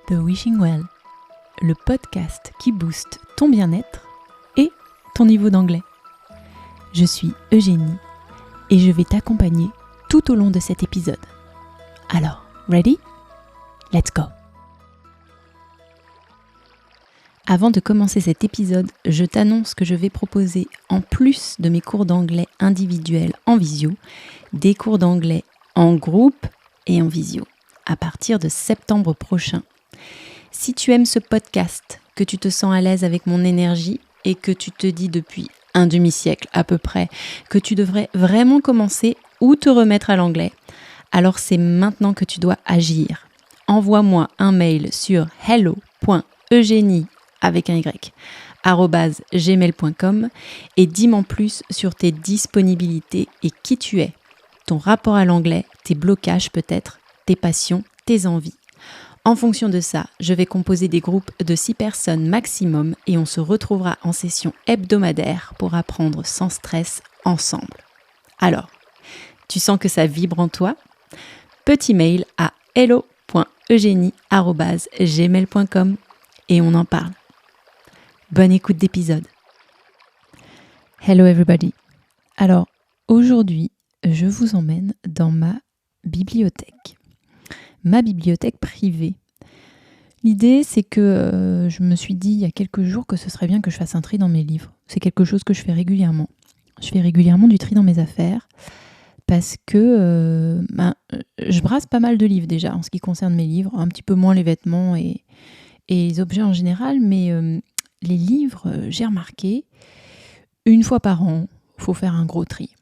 The Wishing Well, le podcast qui booste ton bien-être et ton niveau d'anglais. Je suis Eugénie et je vais t'accompagner tout au long de cet épisode. Alors, ready? Let's go! Avant de commencer cet épisode, je t'annonce que je vais proposer, en plus de mes cours d'anglais individuels en visio, des cours d'anglais en groupe et en visio, à partir de septembre prochain. Si tu aimes ce podcast, que tu te sens à l'aise avec mon énergie et que tu te dis depuis un demi-siècle à peu près que tu devrais vraiment commencer ou te remettre à l'anglais, alors c'est maintenant que tu dois agir. Envoie-moi un mail sur hello.eugenie avec un y, @gmail.com et dis-moi plus sur tes disponibilités et qui tu es, ton rapport à l'anglais, tes blocages peut-être, tes passions, tes envies. En fonction de ça, je vais composer des groupes de 6 personnes maximum et on se retrouvera en session hebdomadaire pour apprendre sans stress ensemble. Alors, tu sens que ça vibre en toi? Petit mail à hello.eugenie@gmail.com et on en parle. Bonne écoute d'épisode. Hello everybody. Alors, aujourd'hui, je vous emmène dans ma bibliothèque privée. L'idée, c'est que je me suis dit il y a quelques jours que ce serait bien que je fasse un tri dans mes livres. C'est quelque chose que je fais régulièrement. Je fais régulièrement du tri dans mes affaires parce que je brasse pas mal de livres déjà en ce qui concerne mes livres, un petit peu moins les vêtements et les objets en général, mais les livres, j'ai remarqué, une fois par an, il faut faire un gros tri.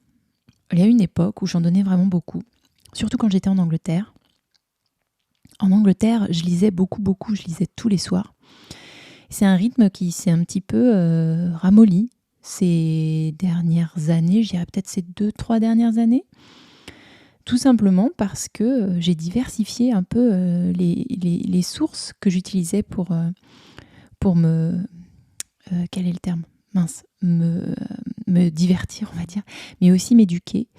Il y a une époque où j'en donnais vraiment beaucoup, surtout quand j'étais en Angleterre. En Angleterre, je lisais beaucoup, je lisais tous les soirs. C'est un rythme qui s'est un petit peu ramolli ces dernières années, je dirais peut-être ces 2-3 dernières années. Tout simplement parce que j'ai diversifié un peu les sources que j'utilisais pour me... quel est le terme ? Me divertir, on va dire, mais aussi m'éduquer.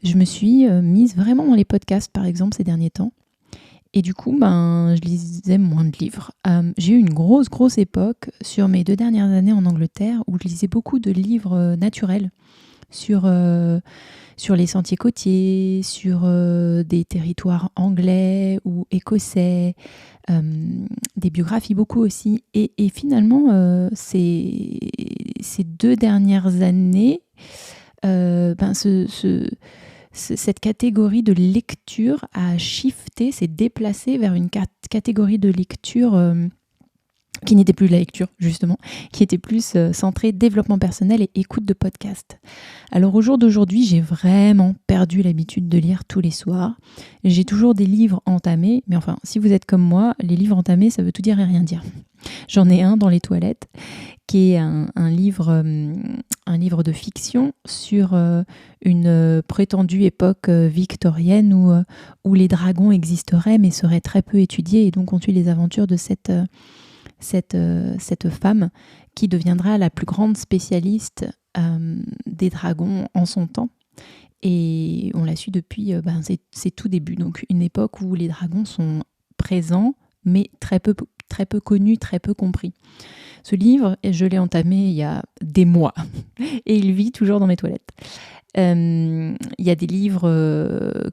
Je me suis mise vraiment dans les podcasts, par exemple, ces derniers temps. Et du coup, je lisais moins de livres. J'ai eu une grosse époque sur mes 2 dernières années en Angleterre où je lisais beaucoup de livres naturels sur les sentiers côtiers, sur des territoires anglais ou écossais, des biographies beaucoup aussi. Et finalement, ces 2 dernières années, cette catégorie de lecture a shifté, s'est déplacée vers une catégorie de lecture qui n'était plus de la lecture, justement, qui était plus centrée développement personnel et écoute de podcast. Alors au jour d'aujourd'hui, j'ai vraiment perdu l'habitude de lire tous les soirs. J'ai toujours des livres entamés, mais enfin, si vous êtes comme moi, les livres entamés, ça veut tout dire et rien dire. J'en ai un dans les toilettes, qui est un livre de fiction sur une prétendue époque victorienne où les dragons existeraient mais seraient très peu étudiés et donc on suit les aventures de cette femme qui deviendra la plus grande spécialiste des dragons en son temps. Et on l'a su depuis ses tout débuts. Donc une époque où les dragons sont présents mais très peu connus, très peu compris. Ce livre, je l'ai entamé il y a des mois et il vit toujours dans mes toilettes. Il y a des livres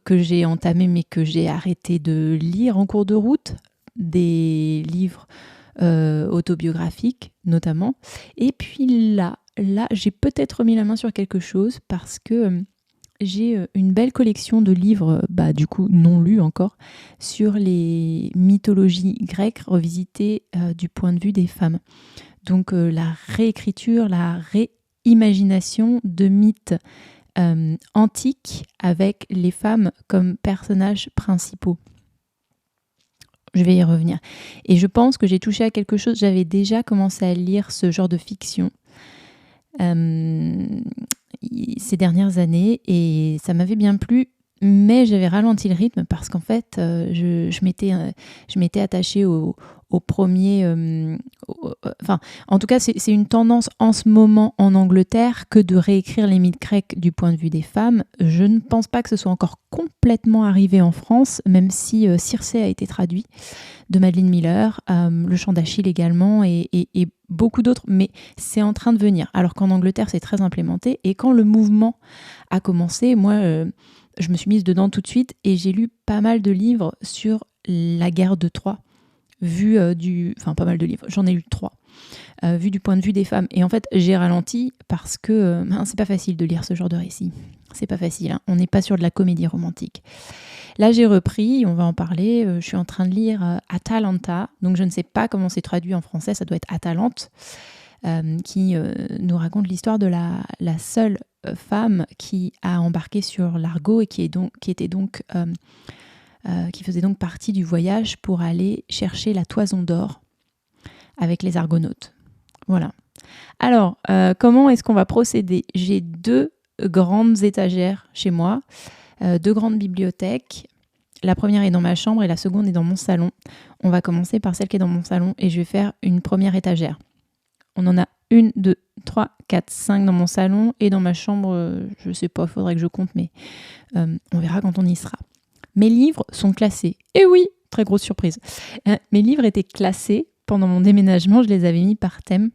que j'ai entamés mais que j'ai arrêté de lire en cours de route, des livres autobiographiques notamment. Et puis là, j'ai peut-être remis la main sur quelque chose parce que j'ai une belle collection de livres, du coup non lus encore, sur les mythologies grecques revisitées du point de vue des femmes. Donc la réécriture, la réimagination de mythes antiques avec les femmes comme personnages principaux. Je vais y revenir. Et je pense que j'ai touché à quelque chose. J'avais déjà commencé à lire ce genre de fiction ces dernières années et ça m'avait bien plu, mais j'avais ralenti le rythme parce qu'en fait, je m'étais attachée au au premier... enfin, en tout cas, c'est une tendance en ce moment en Angleterre que de réécrire les mythes grecs du point de vue des femmes. Je ne pense pas que ce soit encore complètement arrivé en France, même si Circé a été traduit de Madeline Miller, Le Chant d'Achille également, et beaucoup d'autres, mais c'est en train de venir. Alors qu'en Angleterre, c'est très implémenté. Et quand le mouvement a commencé, moi, je me suis mise dedans tout de suite et j'ai lu pas mal de livres sur la guerre de Troie, enfin pas mal de livres, j'en ai lu 3, vu du point de vue des femmes. Et en fait, j'ai ralenti parce que c'est pas facile de lire ce genre de récit. C'est pas facile, hein. On n'est pas sur de la comédie romantique. Là, j'ai repris, on va en parler, je suis en train de lire Atalanta, donc je ne sais pas comment c'est traduit en français, ça doit être Atalante, qui nous raconte l'histoire de la seule femme qui a embarqué sur l'Argo et qui faisait donc partie du voyage pour aller chercher la toison d'or avec les Argonautes. Voilà. Alors, comment est-ce qu'on va procéder ? J'ai 2 grandes étagères chez moi, 2 grandes bibliothèques. La première est dans ma chambre et la seconde est dans mon salon. On va commencer par celle qui est dans mon salon et je vais faire une première étagère. On en a 1, 2, 3, 4, 5 dans mon salon et dans ma chambre, je sais pas, il faudrait que je compte, mais on verra quand on y sera. Mes livres sont classés. Et oui, très grosse surprise. Mes livres étaient classés pendant mon déménagement, je les avais mis par thème.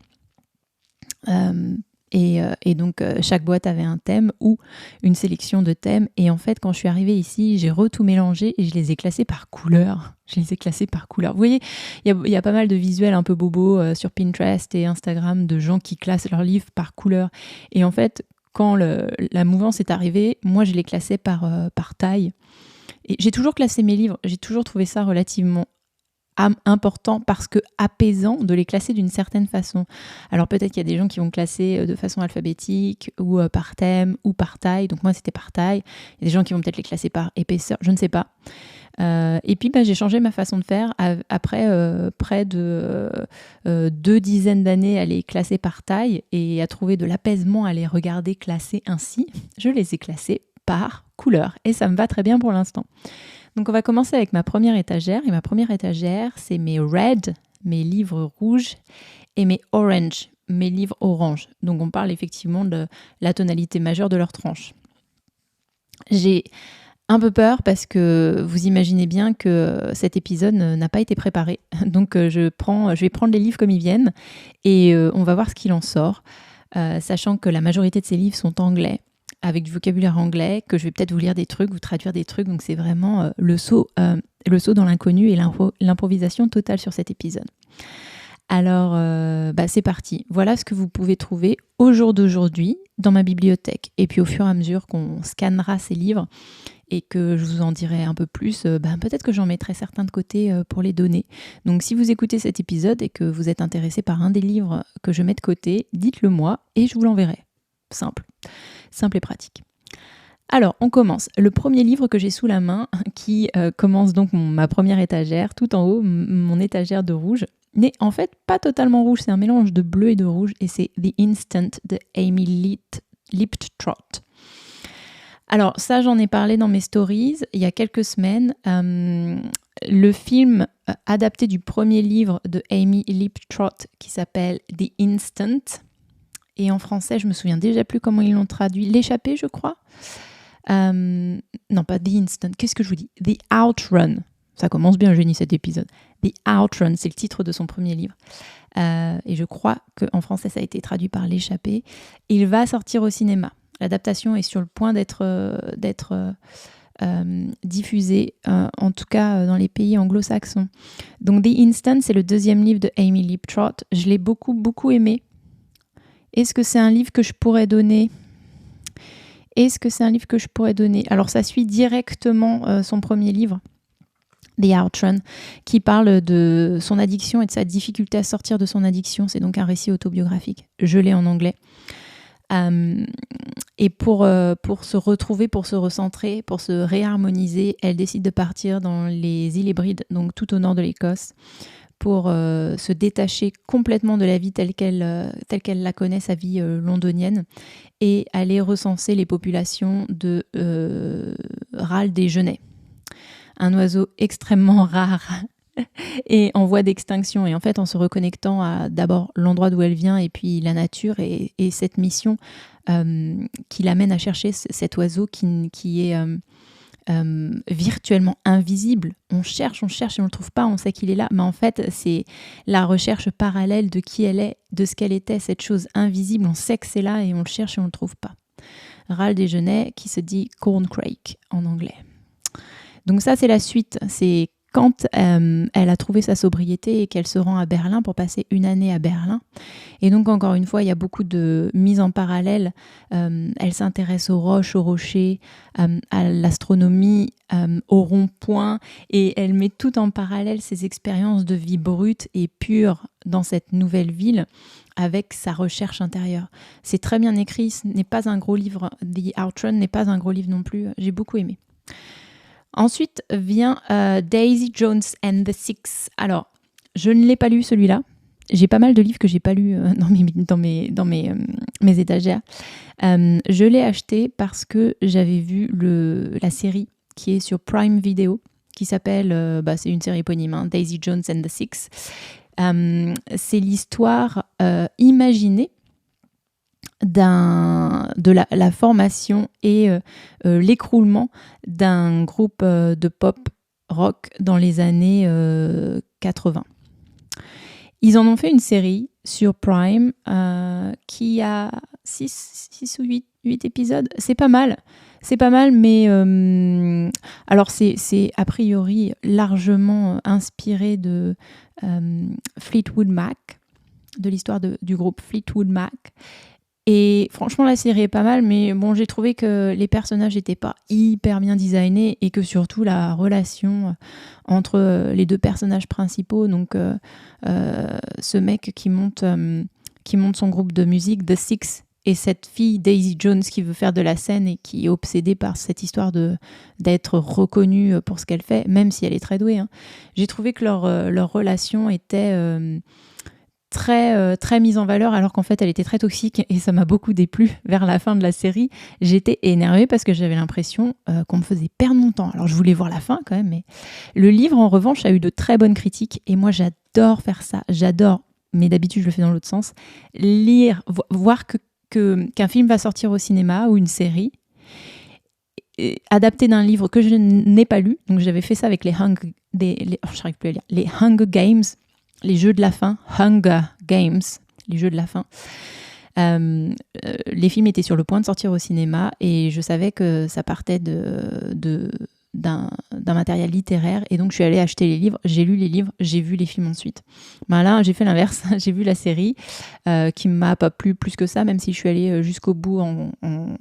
Et donc, chaque boîte avait un thème ou une sélection de thèmes. Et en fait, quand je suis arrivée ici, j'ai tout mélangé et je les ai classés par couleur. Vous voyez, il y a pas mal de visuels un peu bobos sur Pinterest et Instagram de gens qui classent leurs livres par couleur. Et en fait, quand la mouvance est arrivée, moi, je les classais par taille. Et j'ai toujours classé mes livres. J'ai toujours trouvé ça relativement important parce que apaisant de les classer d'une certaine façon. Alors peut-être qu'il y a des gens qui vont classer de façon alphabétique ou par thème ou par taille. Donc moi c'était par taille. Il y a des gens qui vont peut-être les classer par épaisseur, je ne sais pas. Et puis j'ai changé ma façon de faire après près de 2 dizaines d'années à les classer par taille et à trouver de l'apaisement à les regarder classés ainsi. Je les ai classés par couleur et ça me va très bien pour l'instant. Donc on va commencer avec ma première étagère. Et ma première étagère, c'est mes red, mes livres rouges, et mes orange, mes livres orange. Donc on parle effectivement de la tonalité majeure de leur tranche. J'ai un peu peur parce que vous imaginez bien que cet épisode n'a pas été préparé. Donc je vais prendre les livres comme ils viennent et on va voir ce qu'il en sort. Sachant que la majorité de ces livres sont anglais, avec du vocabulaire anglais, que je vais peut-être vous lire des trucs, vous traduire des trucs. Donc c'est vraiment le saut dans l'inconnu et l'improvisation totale sur cet épisode. Alors c'est parti. Voilà ce que vous pouvez trouver au jour d'aujourd'hui dans ma bibliothèque. Et puis au fur et à mesure qu'on scannera ces livres et que je vous en dirai un peu plus, peut-être que j'en mettrai certains de côté pour les donner. Donc si vous écoutez cet épisode et que vous êtes intéressé par un des livres que je mets de côté, dites-le moi et je vous l'enverrai. Simple et pratique. Alors, on commence. Le premier livre que j'ai sous la main, qui commence donc ma première étagère, tout en haut, mon étagère de rouge, n'est en fait pas totalement rouge, c'est un mélange de bleu et de rouge, et c'est The Instant de Amy Liptrot. Alors, ça, j'en ai parlé dans mes stories il y a quelques semaines. Le film adapté du premier livre de Amy Liptrot, qui s'appelle The Instant, et en français, je me souviens déjà plus comment ils l'ont traduit. L'échappée, je crois. Non, pas The Instant. Qu'est-ce que je vous dis ? The Outrun. Ça commence bien, Jenny, cet épisode. The Outrun, c'est le titre de son premier livre. Et je crois qu'en français, ça a été traduit par L'échappée. Il va sortir au cinéma. L'adaptation est sur le point d'être diffusée, en tout cas dans les pays anglo-saxons. Donc The Instant, c'est le deuxième livre de Amy Liptrot. Je l'ai beaucoup, beaucoup aimé. Est-ce que c'est un livre que je pourrais donner ? Alors, ça suit directement son premier livre, The Outrun, qui parle de son addiction et de sa difficulté à sortir de son addiction. C'est donc un récit autobiographique. Je l'ai en anglais. Et pour se retrouver, pour se recentrer, pour se réharmoniser, elle décide de partir dans les îles Hébrides, donc tout au nord de l'Écosse, pour se détacher complètement de la vie telle qu'elle la connaît, sa vie londonienne, et aller recenser les populations de râle des genêts. Un oiseau extrêmement rare et en voie d'extinction. Et en fait, en se reconnectant à d'abord l'endroit d'où elle vient et puis la nature et cette mission qui l'amène à chercher cet oiseau qui est virtuellement invisible. On cherche et on le trouve pas, on sait qu'il est là, mais en fait, c'est la recherche parallèle de qui elle est, de ce qu'elle était, cette chose invisible. On sait que c'est là et on le cherche et on le trouve pas. Râle des genêts qui se dit corncrake en anglais. Donc ça, c'est la suite. C'est quand elle a trouvé sa sobriété et qu'elle se rend à Berlin pour passer une année à Berlin. Et donc, encore une fois, il y a beaucoup de mises en parallèle. Elle s'intéresse aux roches, aux rochers, à l'astronomie, au rond-point. Et elle met tout en parallèle ses expériences de vie brute et pure dans cette nouvelle ville avec sa recherche intérieure. C'est très bien écrit. Ce n'est pas un gros livre. The Outrun n'est pas un gros livre non plus. J'ai beaucoup aimé. Ensuite vient Daisy Jones and the Six. Alors, je ne l'ai pas lu celui-là. J'ai pas mal de livres que j'ai pas lus dans mes étagères. Je l'ai acheté parce que j'avais vu la série qui est sur Prime Video, qui s'appelle, c'est une série éponyme, hein, Daisy Jones and the Six. C'est l'histoire imaginée de la formation et l'écroulement d'un groupe de pop rock dans les années 80. Ils en ont fait une série sur Prime qui a 6 ou 8 épisodes. C'est pas mal, mais alors c'est a priori largement inspiré de Fleetwood Mac, de l'histoire du groupe Fleetwood Mac. Et franchement, la série est pas mal, mais bon, j'ai trouvé que les personnages n'étaient pas hyper bien designés et que surtout la relation entre les deux personnages principaux, donc ce mec qui monte son groupe de musique, The Six, et cette fille, Daisy Jones, qui veut faire de la scène et qui est obsédée par cette histoire d'être reconnue pour ce qu'elle fait, même si elle est très douée. Hein. J'ai trouvé que leur relation était très mise en valeur, alors qu'en fait elle était très toxique, et ça m'a beaucoup déplu. Vers la fin de la série, j'étais énervée parce que j'avais l'impression qu'on me faisait perdre mon temps. Alors je voulais voir la fin quand même, mais le livre en revanche a eu de très bonnes critiques, et moi j'adore faire ça, mais d'habitude je le fais dans l'autre sens, lire, voir qu'un film va sortir au cinéma ou une série adapté d'un livre que je n'ai pas lu. Donc j'avais fait ça avec les Hunger Games, les jeux de la faim, Hunger Games, les jeux de la faim. Les films étaient sur le point de sortir au cinéma et je savais que ça partait d'un matériel littéraire, et donc je suis allée acheter les livres, j'ai lu les livres, j'ai vu les films ensuite. Ben là, j'ai fait l'inverse, j'ai vu la série qui ne m'a pas plu plus que ça, même si je suis allée jusqu'au bout en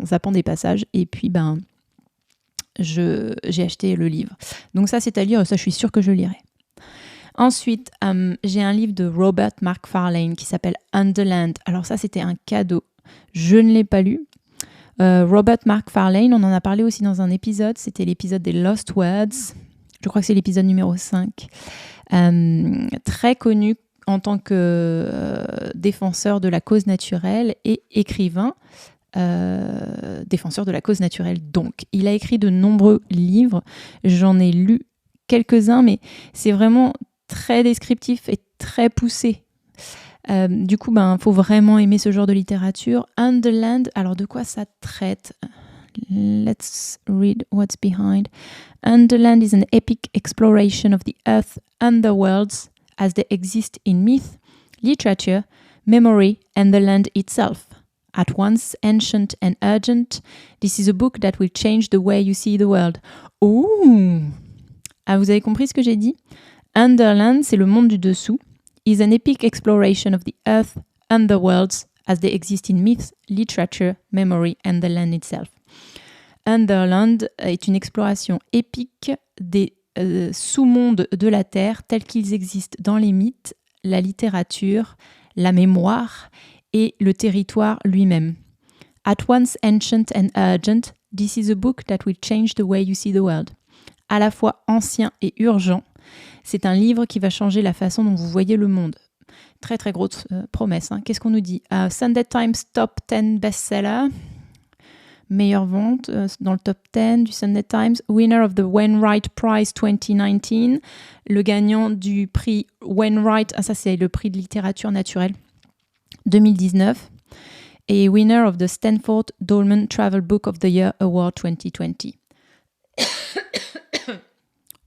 zappant des passages, et puis j'ai acheté le livre. Donc ça, c'est à lire, ça je suis sûre que je lirai. Ensuite, j'ai un livre de Robert McFarlane qui s'appelle Underland. Alors ça, c'était un cadeau. Je ne l'ai pas lu. Robert McFarlane, on en a parlé aussi dans un épisode. C'était l'épisode des Lost Words. Je crois que c'est l'épisode numéro 5. Très connu en tant que défenseur de la cause naturelle et écrivain. Défenseur de la cause naturelle, donc. Il a écrit de nombreux livres. J'en ai lu quelques-uns, mais c'est vraiment très descriptif et très poussé. Du coup, faut vraiment aimer ce genre de littérature. Underland, alors de quoi ça traite? Let's read what's behind. Underland is an epic exploration of the earth underworlds as they exist in myth, literature, memory, and the land itself. At once ancient and urgent, this is a book that will change the way you see the world. Ouh! Ah, vous avez compris ce que j'ai dit? Underland, c'est le monde du dessous. Is an epic exploration of the earth underworlds as they exist in myth, literature, memory, and the land itself. Underland est une exploration épique des sous-mondes de la Terre tels qu'ils existent dans les mythes, la littérature, la mémoire et le territoire lui-même. At once ancient and urgent, this is a book that will change the way you see the world. À la fois ancien et urgent, c'est un livre qui va changer la façon dont vous voyez le monde. Très très grosse promesse. Hein. Qu'est-ce qu'on nous dit? Sunday Times Top 10 bestseller. Meilleure vente dans le top 10 du Sunday Times. Winner of the Wainwright Prize 2019. Le gagnant du prix Wainwright, ça c'est le prix de littérature naturelle 2019. Et winner of the Stanford Dolman Travel Book of the Year Award 2020.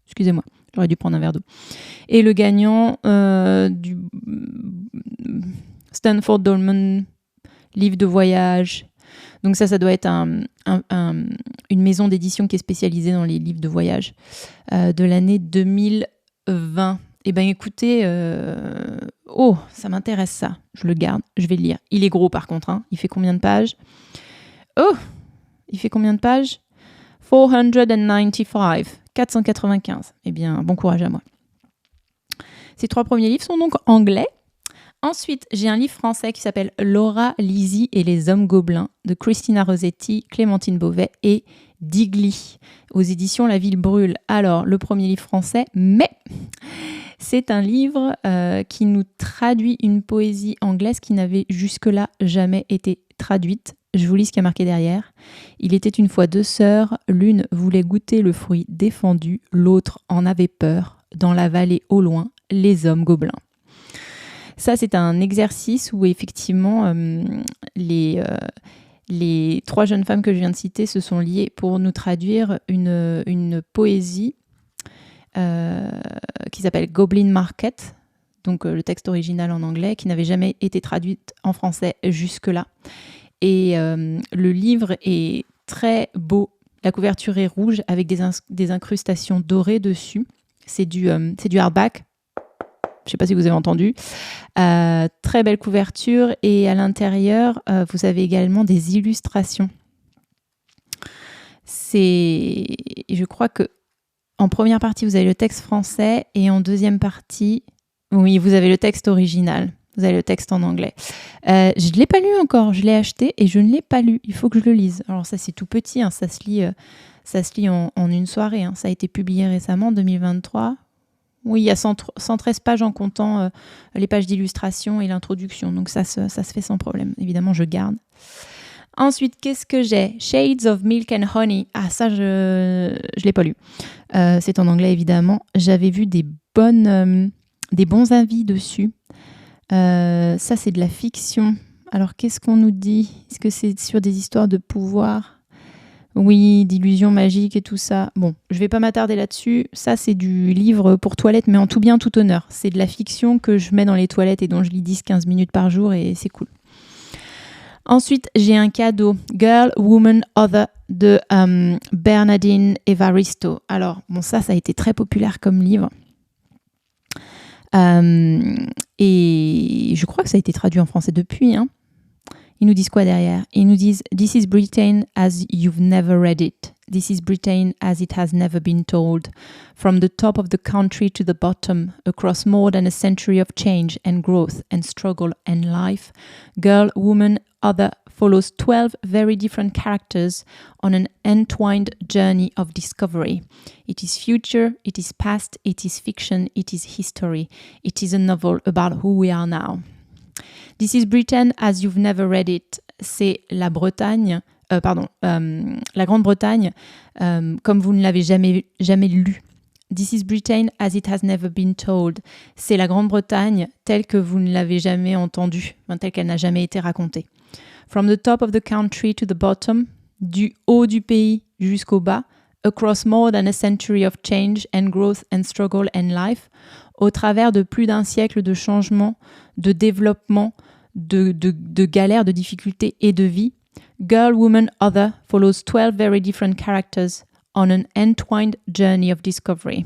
Excusez-moi, j'aurais dû prendre un verre d'eau. Et le gagnant du Stanford Dolman livre de voyage. Donc ça doit être une maison d'édition qui est spécialisée dans les livres de voyage de l'année 2020. Eh bien écoutez, ça m'intéresse ça. Je le garde, je vais le lire. Il est gros par contre, hein. Il fait combien de pages ? Il fait combien de pages ? 495. Eh bien, bon courage à moi. Ces 3 premiers livres sont donc anglais. Ensuite, j'ai un livre français qui s'appelle Laura Lisi et les hommes gobelins de Christina Rossetti, Clémentine Beauvais et Digli aux éditions La Ville Brûle. Alors, le premier livre français, mais c'est un livre qui nous traduit une poésie anglaise qui n'avait jusque-là jamais été traduite. Je vous lis ce qui a marqué derrière. Il était une fois 2 sœurs, l'une voulait goûter le fruit défendu, l'autre en avait peur. Dans la vallée au loin, les hommes gobelins. Ça, c'est un exercice où effectivement les 3 jeunes femmes que je viens de citer se sont liées pour nous traduire une poésie qui s'appelle Goblin Market, donc le texte original en anglais, qui n'avait jamais été traduite en français jusque-là. Et le livre est très beau. La couverture est rouge avec des incrustations dorées dessus. C'est du hardback. Je ne sais pas si vous avez entendu. Très belle couverture. Et à l'intérieur, vous avez également des illustrations. Je crois que en première partie, vous avez le texte français. Et en deuxième partie, oui, vous avez le texte original. Vous avez le texte en anglais. Je ne l'ai pas lu encore. Je l'ai acheté et je ne l'ai pas lu. Il faut que je le lise. Alors ça, c'est tout petit. Hein. Ça se lit en une soirée. Hein. Ça a été publié récemment, en 2023. Oui, il y a 113 pages en comptant les pages d'illustration et l'introduction. Donc ça se fait sans problème. Évidemment, je garde. Ensuite, qu'est-ce que j'ai ? Shades of Milk and Honey. Ah, ça, je ne l'ai pas lu. C'est en anglais, évidemment. J'avais vu des bons avis dessus. Ça, c'est de la fiction. Alors, qu'est-ce qu'on nous dit ? Est-ce que c'est sur des histoires de pouvoir ? Oui, d'illusions magiques et tout ça. Bon, je vais pas m'attarder là-dessus. Ça, c'est du livre pour toilette, mais en tout bien, tout honneur. C'est de la fiction que je mets dans les toilettes et dont je lis 10-15 minutes par jour et c'est cool. Ensuite, j'ai un cadeau. Girl, Woman, Other de Bernardine Evaristo. Alors, bon, ça a été très populaire comme livre. Et je crois que ça a été traduit en français depuis, hein. Ils nous disent quoi derrière ? Ils nous disent « This is Britain as you've never read it. This is Britain as it has never been told. From the top of the country to the bottom, across more than a century of change and growth and struggle and life, Girl, Woman, Other follows 12 very different characters on an entwined journey of discovery. It is future, it is past, it is fiction, it is history. It is a novel about who we are now. » This is Britain as you've never read it. C'est la Bretagne, la Grande-Bretagne, comme vous ne l'avez jamais lu. This is Britain as it has never been told. C'est la Grande-Bretagne telle que vous ne l'avez jamais entendue, telle qu'elle n'a jamais été racontée. From the top of the country to the bottom, du haut du pays jusqu'au bas, across more than a century of change and growth and struggle and life, au travers de plus d'un siècle de changements, de développement, de galères, de difficultés et de vie, Girl, Woman, Other follows 12 very different characters on an entwined journey of discovery.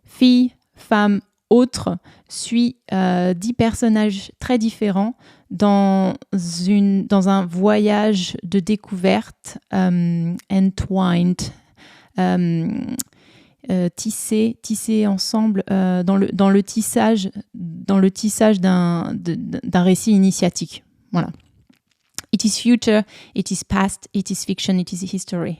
Fille, femme, autre suit 10 personnages très différents dans un voyage de découverte entwined, tissés ensemble dans le tissage d'un récit initiatique. Voilà. It is future, it is past, it is fiction, it is history.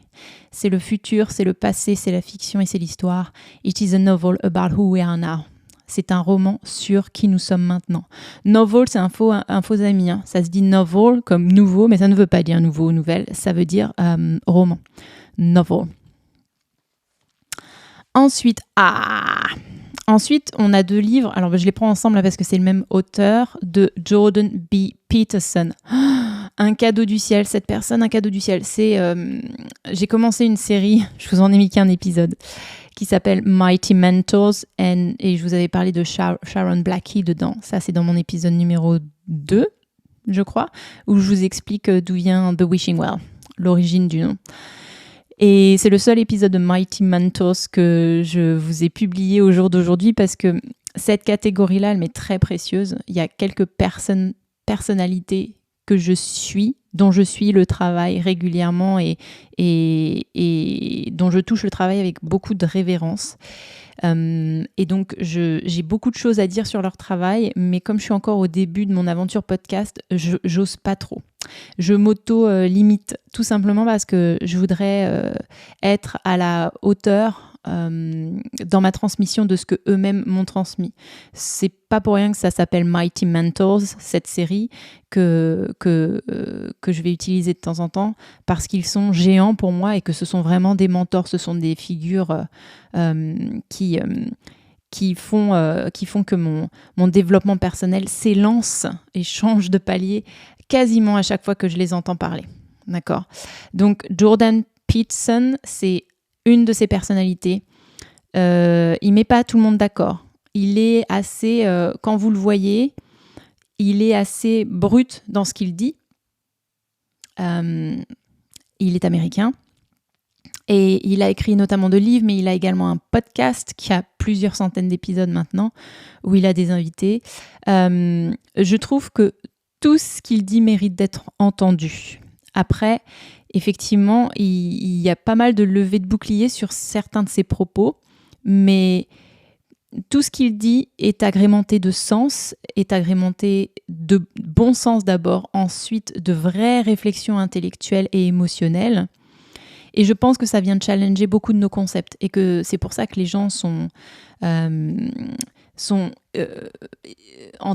C'est le futur, c'est le passé, c'est la fiction et c'est l'histoire. It is a novel about who we are now. c'est un roman sur qui nous sommes maintenant. Novel, c'est un faux ami. Hein. Ça se dit novel comme nouveau, mais ça ne veut pas dire nouveau ou nouvelle. Ça veut dire roman. Novel. Ensuite, on a 2 livres. Alors, je les prends ensemble là, parce que c'est le même auteur, de Jordan B. Peterson. Un cadeau du ciel. Cette personne, un cadeau du ciel. J'ai commencé une série, je vous en ai mis qu'un épisode, qui s'appelle Mighty Mentors, et je vous avais parlé de Sharon Blackie dedans. Ça, c'est dans mon épisode numéro 2, je crois, où je vous explique d'où vient The Wishing Well, l'origine du nom. Et c'est le seul épisode de Mighty Mentors que je vous ai publié au jour d'aujourd'hui, parce que cette catégorie-là, elle m'est très précieuse. Il y a quelques personnalités dont je suis le travail régulièrement et dont je touche le travail avec beaucoup de révérence. Et donc, j'ai beaucoup de choses à dire sur leur travail, mais comme je suis encore au début de mon aventure podcast, j'ose pas trop. Je m'auto-limite tout simplement parce que je voudrais être à la hauteur dans ma transmission de ce que eux-mêmes m'ont transmis. C'est pas pour rien que ça s'appelle Mighty Mentors, cette série que je vais utiliser de temps en temps, parce qu'ils sont géants pour moi et que ce sont vraiment des mentors, ce sont des figures qui font que mon développement personnel s'élance et change de palier quasiment à chaque fois que je les entends parler. D'accord ? Donc Jordan Peterson, c'est une de ses personnalités. Il met pas tout le monde d'accord. Il est assez, quand vous le voyez, il est assez brut dans ce qu'il dit. Il est américain. Et il a écrit notamment 2 livres, mais il a également un podcast qui a plusieurs centaines d'épisodes maintenant, où il a des invités. Je trouve que tout ce qu'il dit mérite d'être entendu. Après, effectivement, il y a pas mal de levées de boucliers sur certains de ses propos, mais tout ce qu'il dit est agrémenté de sens, est agrémenté de bon sens d'abord, ensuite de vraies réflexions intellectuelles et émotionnelles. Et je pense que ça vient de challenger beaucoup de nos concepts et que c'est pour ça que les gens sont en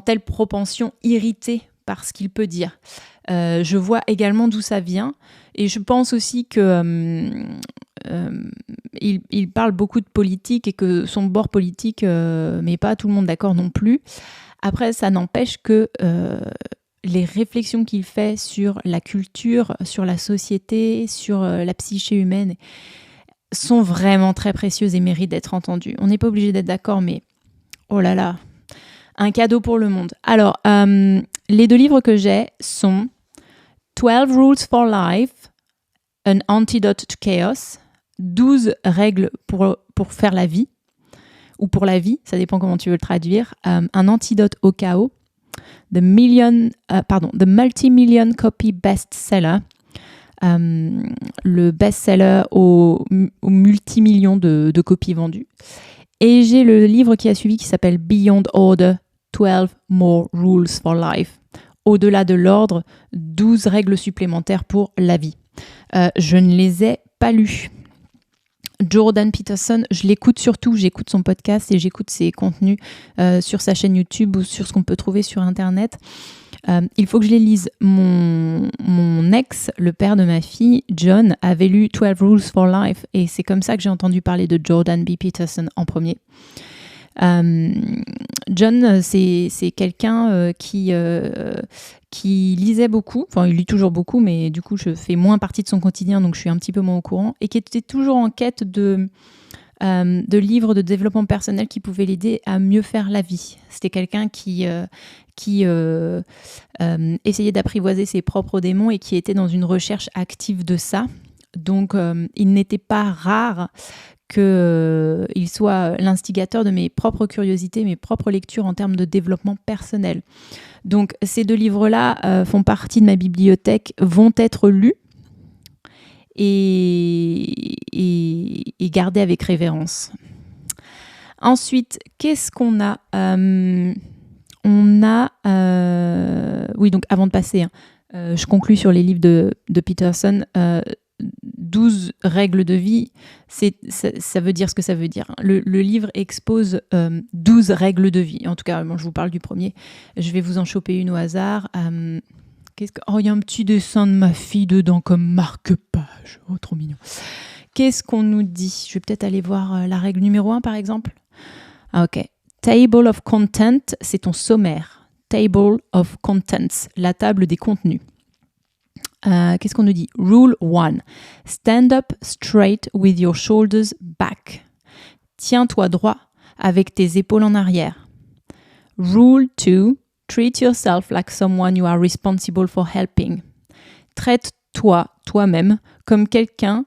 telle propension irrités par ce qu'il peut dire. Je vois également d'où ça vient et je pense aussi que il parle beaucoup de politique et que son bord politique met pas tout le monde d'accord non plus. Après, ça n'empêche que les réflexions qu'il fait sur la culture, sur la société, sur la psyché humaine sont vraiment très précieuses et méritent d'être entendues. On n'est pas obligé d'être d'accord, mais oh là là, un cadeau pour le monde. Alors, les 2 livres que j'ai sont 12 Rules for Life, An Antidote to Chaos, 12 règles pour faire la vie, ou pour la vie, ça dépend comment tu veux le traduire, un antidote au chaos, The Multi-Million Copy Bestseller, le best-seller aux multimillions de copies vendues. Et j'ai le livre qui a suivi qui s'appelle Beyond Order, 12 More Rules for Life. Au-delà de l'ordre, 12 règles supplémentaires pour la vie. Je ne les ai pas lus. Jordan Peterson, je l'écoute surtout, j'écoute son podcast et j'écoute ses contenus sur sa chaîne YouTube ou sur ce qu'on peut trouver sur Internet. Il faut que je les lise. Mon ex, le père de ma fille, John, avait lu 12 Rules for Life et c'est comme ça que j'ai entendu parler de Jordan B. Peterson en premier. John, c'est quelqu'un qui lisait beaucoup, enfin il lit toujours beaucoup, mais du coup je fais moins partie de son quotidien, donc je suis un petit peu moins au courant, et qui était toujours en quête de livres de développement personnel qui pouvaient l'aider à mieux faire la vie. C'était quelqu'un qui essayait d'apprivoiser ses propres démons et qui était dans une recherche active de ça. Donc il n'était pas rare qu'il soit l'instigateur de mes propres curiosités, mes propres lectures en termes de développement personnel. Donc ces 2 livres-là font partie de ma bibliothèque, vont être lus et gardés avec révérence. Ensuite, qu'est-ce qu'on a ? Oui, donc avant de passer, je conclus sur les livres de Peterson. 12 règles de vie, ça veut dire ce que ça veut dire. Le livre expose 12 règles de vie. En tout cas, je vous parle du premier. Je vais vous en choper une au hasard. Oh, il y a un petit dessin de ma fille dedans comme marque-page. Oh, trop mignon. Qu'est-ce qu'on nous dit ? Je vais peut-être aller voir la règle numéro 1, par exemple. Ah, ok. Table of content, c'est ton sommaire. Table of contents, la table des contenus. Qu'est-ce qu'on nous dit ? Rule 1. Stand up straight with your shoulders back. Tiens-toi droit avec tes épaules en arrière. Rule 2. Treat yourself like someone you are responsible for helping. Traite-toi, toi-même, comme quelqu'un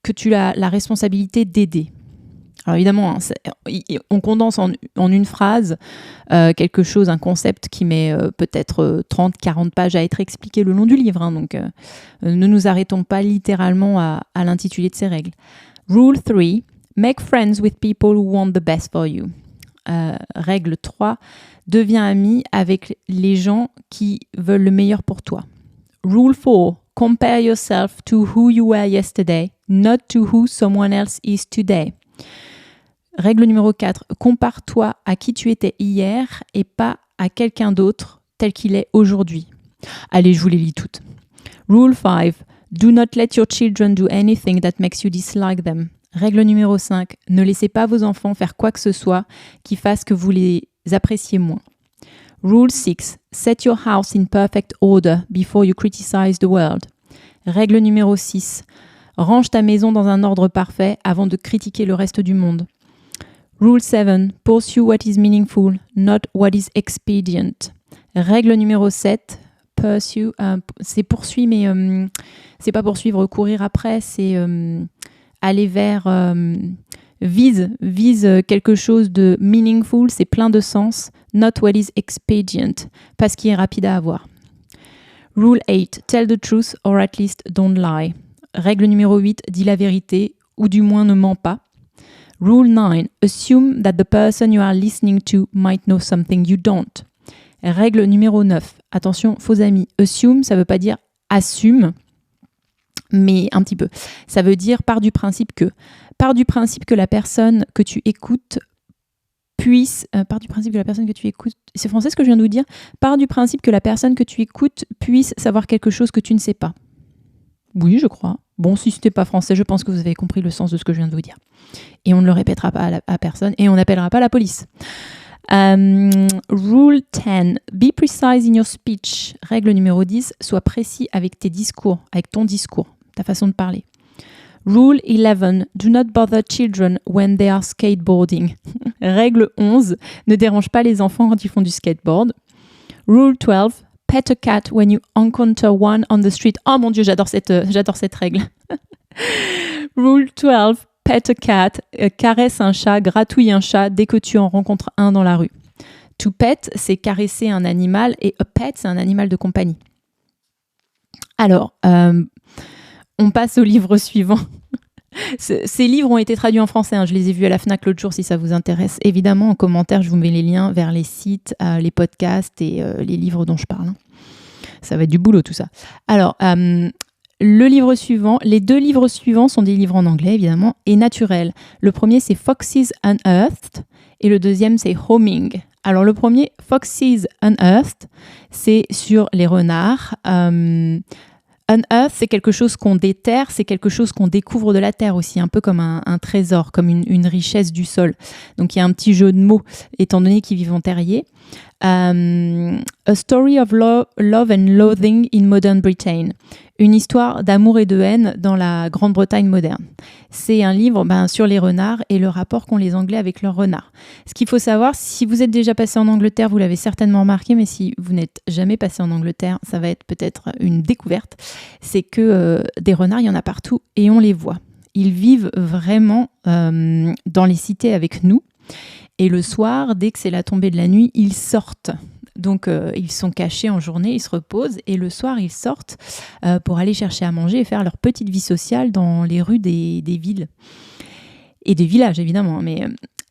que tu as la responsabilité d'aider. Alors évidemment, on condense en une phrase quelque chose, un concept qui met peut-être 30, 40 pages à être expliqué le long du livre. Donc ne nous arrêtons pas littéralement à l'intitulé de ces règles. Rule 3. Make friends with people who want the best for you. Règle 3. Deviens ami avec les gens qui veulent le meilleur pour toi. Rule 4. Compare yourself to who you were yesterday, not to who someone else is today. Règle numéro 4. Compare-toi à qui tu étais hier et pas à quelqu'un d'autre tel qu'il est aujourd'hui. Allez, je vous les lis toutes. Rule 5. Do not let your children do anything that makes you dislike them. Règle numéro 5. Ne laissez pas vos enfants faire quoi que ce soit qui fasse que vous les appréciez moins. Rule 6. Set your house in perfect order before you criticize the world. Règle numéro 6. Range ta maison dans un ordre parfait avant de critiquer le reste du monde. Rule 7. Pursue what is meaningful, not what is expedient. Règle numéro 7. Pursue, c'est poursuivre, mais c'est pas poursuivre, courir après, c'est aller vers... vise quelque chose de meaningful, c'est plein de sens. Not what is expedient, pas ce qui est rapide à avoir. Rule 8. Tell the truth or at least don't lie. Règle numéro 8. Dis la vérité ou du moins ne mens pas. Rule 9. Assume that the person you are listening to might know something you don't. Règle numéro 9. Attention, faux amis. Assume, ça ne veut pas dire assume, mais un petit peu. Ça veut dire part du principe que la personne que tu écoutes puisse... c'est français ce que je viens de vous dire. Part du principe que la personne que tu écoutes puisse savoir quelque chose que tu ne sais pas. Oui, je crois. Bon, si ce n'était pas français, je pense que vous avez compris le sens de ce que je viens de vous dire. Et on ne le répétera pas à personne et on n'appellera pas la police. Rule 10. Be precise in your speech. Règle numéro 10. Sois précis avec tes discours, avec ton discours, ta façon de parler. Rule 11. Do not bother children when they are skateboarding. Règle 11. Ne dérange pas les enfants quand ils font du skateboard. Rule 12. Pet a cat when you encounter one on the street. Oh mon Dieu, j'adore cette règle. Rule 12. Pet a cat. Caresse un chat, gratouille un chat dès que tu en rencontres un dans la rue. To pet, c'est caresser un animal et a pet, c'est un animal de compagnie. Alors, on passe au livre suivant. Ces livres ont été traduits en français. Je les ai vus à la Fnac l'autre jour si ça vous intéresse. Évidemment, en commentaire, je vous mets les liens vers les sites, les podcasts et les livres dont je parle. Ça va être du boulot tout ça. Alors, le livre suivant, les 2 livres suivants sont des livres en anglais évidemment et naturels. Le premier c'est Foxes Unearthed et le deuxième c'est Homing. Alors le premier, Foxes Unearthed, c'est sur les renards. Unearth, c'est quelque chose qu'on déterre, c'est quelque chose qu'on découvre de la terre aussi, un peu comme un trésor, comme une richesse du sol. Donc il y a un petit jeu de mots, étant donné qu'ils vivent en terrier. A Story of Love and Loathing in Modern Britain. Une histoire d'amour et de haine dans la Grande-Bretagne moderne. C'est un livre sur les renards et le rapport qu'ont les Anglais avec leurs renards. Ce qu'il faut savoir, si vous êtes déjà passé en Angleterre, vous l'avez certainement remarqué, mais si vous n'êtes jamais passé en Angleterre, ça va être peut-être une découverte. C'est que des renards, il y en a partout et on les voit. Ils vivent vraiment dans les cités avec nous. Et le soir, dès que c'est la tombée de la nuit, ils sortent. Donc, ils sont cachés en journée, ils se reposent. Et le soir, ils sortent pour aller chercher à manger et faire leur petite vie sociale dans les rues des villes. Et des villages, évidemment. Mais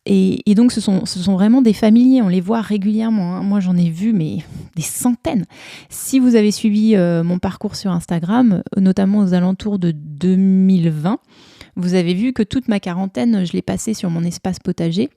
Et donc, ce sont vraiment des familiers, on les voit régulièrement. Moi, j'en ai vu, mais des centaines. Si vous avez suivi mon parcours sur Instagram, notamment aux alentours de 2020, vous avez vu que toute ma quarantaine, je l'ai passée sur mon espace potager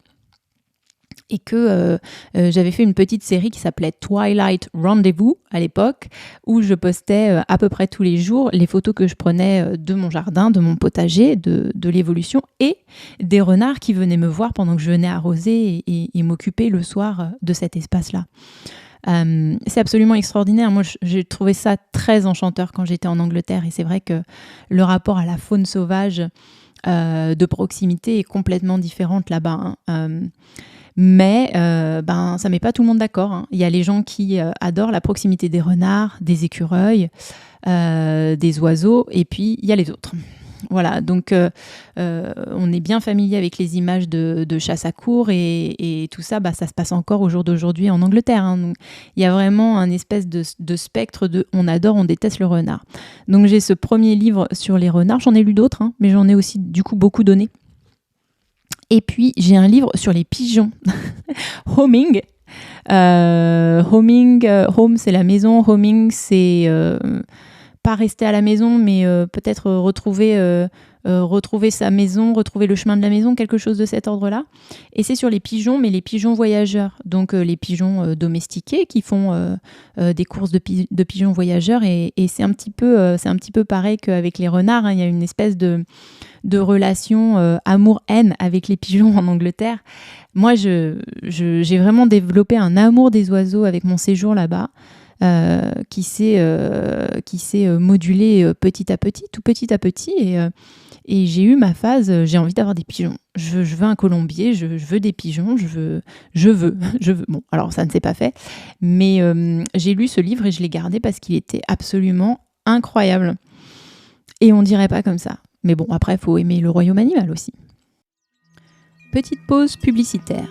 et que j'avais fait une petite série qui s'appelait Twilight Rendezvous à l'époque, où je postais à peu près tous les jours les photos que je prenais de mon jardin, de mon potager, de l'évolution, et des renards qui venaient me voir pendant que je venais arroser et m'occuper le soir de cet espace-là. C'est absolument extraordinaire. Moi, j'ai trouvé ça très enchanteur quand j'étais en Angleterre, et c'est vrai que le rapport à la faune sauvage de proximité est complètement différente là-bas. Mais ça met pas tout le monde d'accord. Il y a les gens qui adorent la proximité des renards, des écureuils, des oiseaux, et puis il y a les autres. Voilà, donc on est bien familier avec les images de chasse à courre et tout ça, ça se passe encore au jour d'aujourd'hui en Angleterre. Donc, il y a vraiment un espèce de spectre de on adore, on déteste le renard. Donc j'ai ce premier livre sur les renards, j'en ai lu d'autres, mais j'en ai aussi du coup beaucoup donné. Et puis, j'ai un livre sur les pigeons. Homing. Home, c'est la maison. Homing, c'est pas rester à la maison, mais peut-être retrouver sa maison, retrouver le chemin de la maison, quelque chose de cet ordre-là. Et c'est sur les pigeons, mais les pigeons voyageurs. Donc, les pigeons domestiqués qui font des courses de pigeons voyageurs. Et c'est un petit peu pareil qu'avec les renards. Il y a une espèce de relation amour-haine avec les pigeons en Angleterre. Moi, j'ai vraiment développé un amour des oiseaux avec mon séjour là-bas, qui s'est modulé petit à petit. Et j'ai eu ma phase, j'ai envie d'avoir des pigeons. Je veux un colombier, je veux des pigeons, je veux. Bon, alors ça ne s'est pas fait, mais j'ai lu ce livre et je l'ai gardé parce qu'il était absolument incroyable. Et on dirait pas comme ça. Mais bon, après, il faut aimer le royaume animal aussi. Petite pause publicitaire.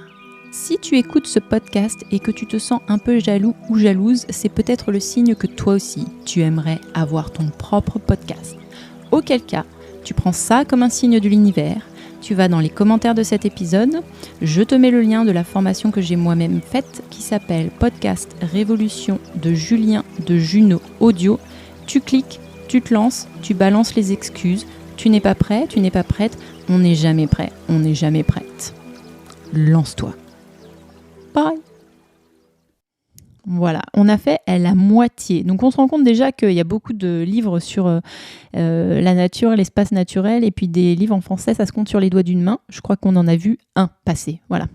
Si tu écoutes ce podcast et que tu te sens un peu jaloux ou jalouse, c'est peut-être le signe que toi aussi, tu aimerais avoir ton propre podcast. Auquel cas, tu prends ça comme un signe de l'univers, tu vas dans les commentaires de cet épisode, je te mets le lien de la formation que j'ai moi-même faite qui s'appelle Podcast Révolution de Julien de Juno Audio. Tu cliques, tu te lances, tu balances les excuses. Tu n'es pas prêt, tu n'es pas prête, on n'est jamais prêt, on n'est jamais prête. Lance-toi. Bye. Voilà, on a fait la moitié. Donc on se rend compte déjà qu'il y a beaucoup de livres sur la nature, l'espace naturel, et puis des livres en français, ça se compte sur les doigts d'une main. Je crois qu'on en a vu un passer. Voilà.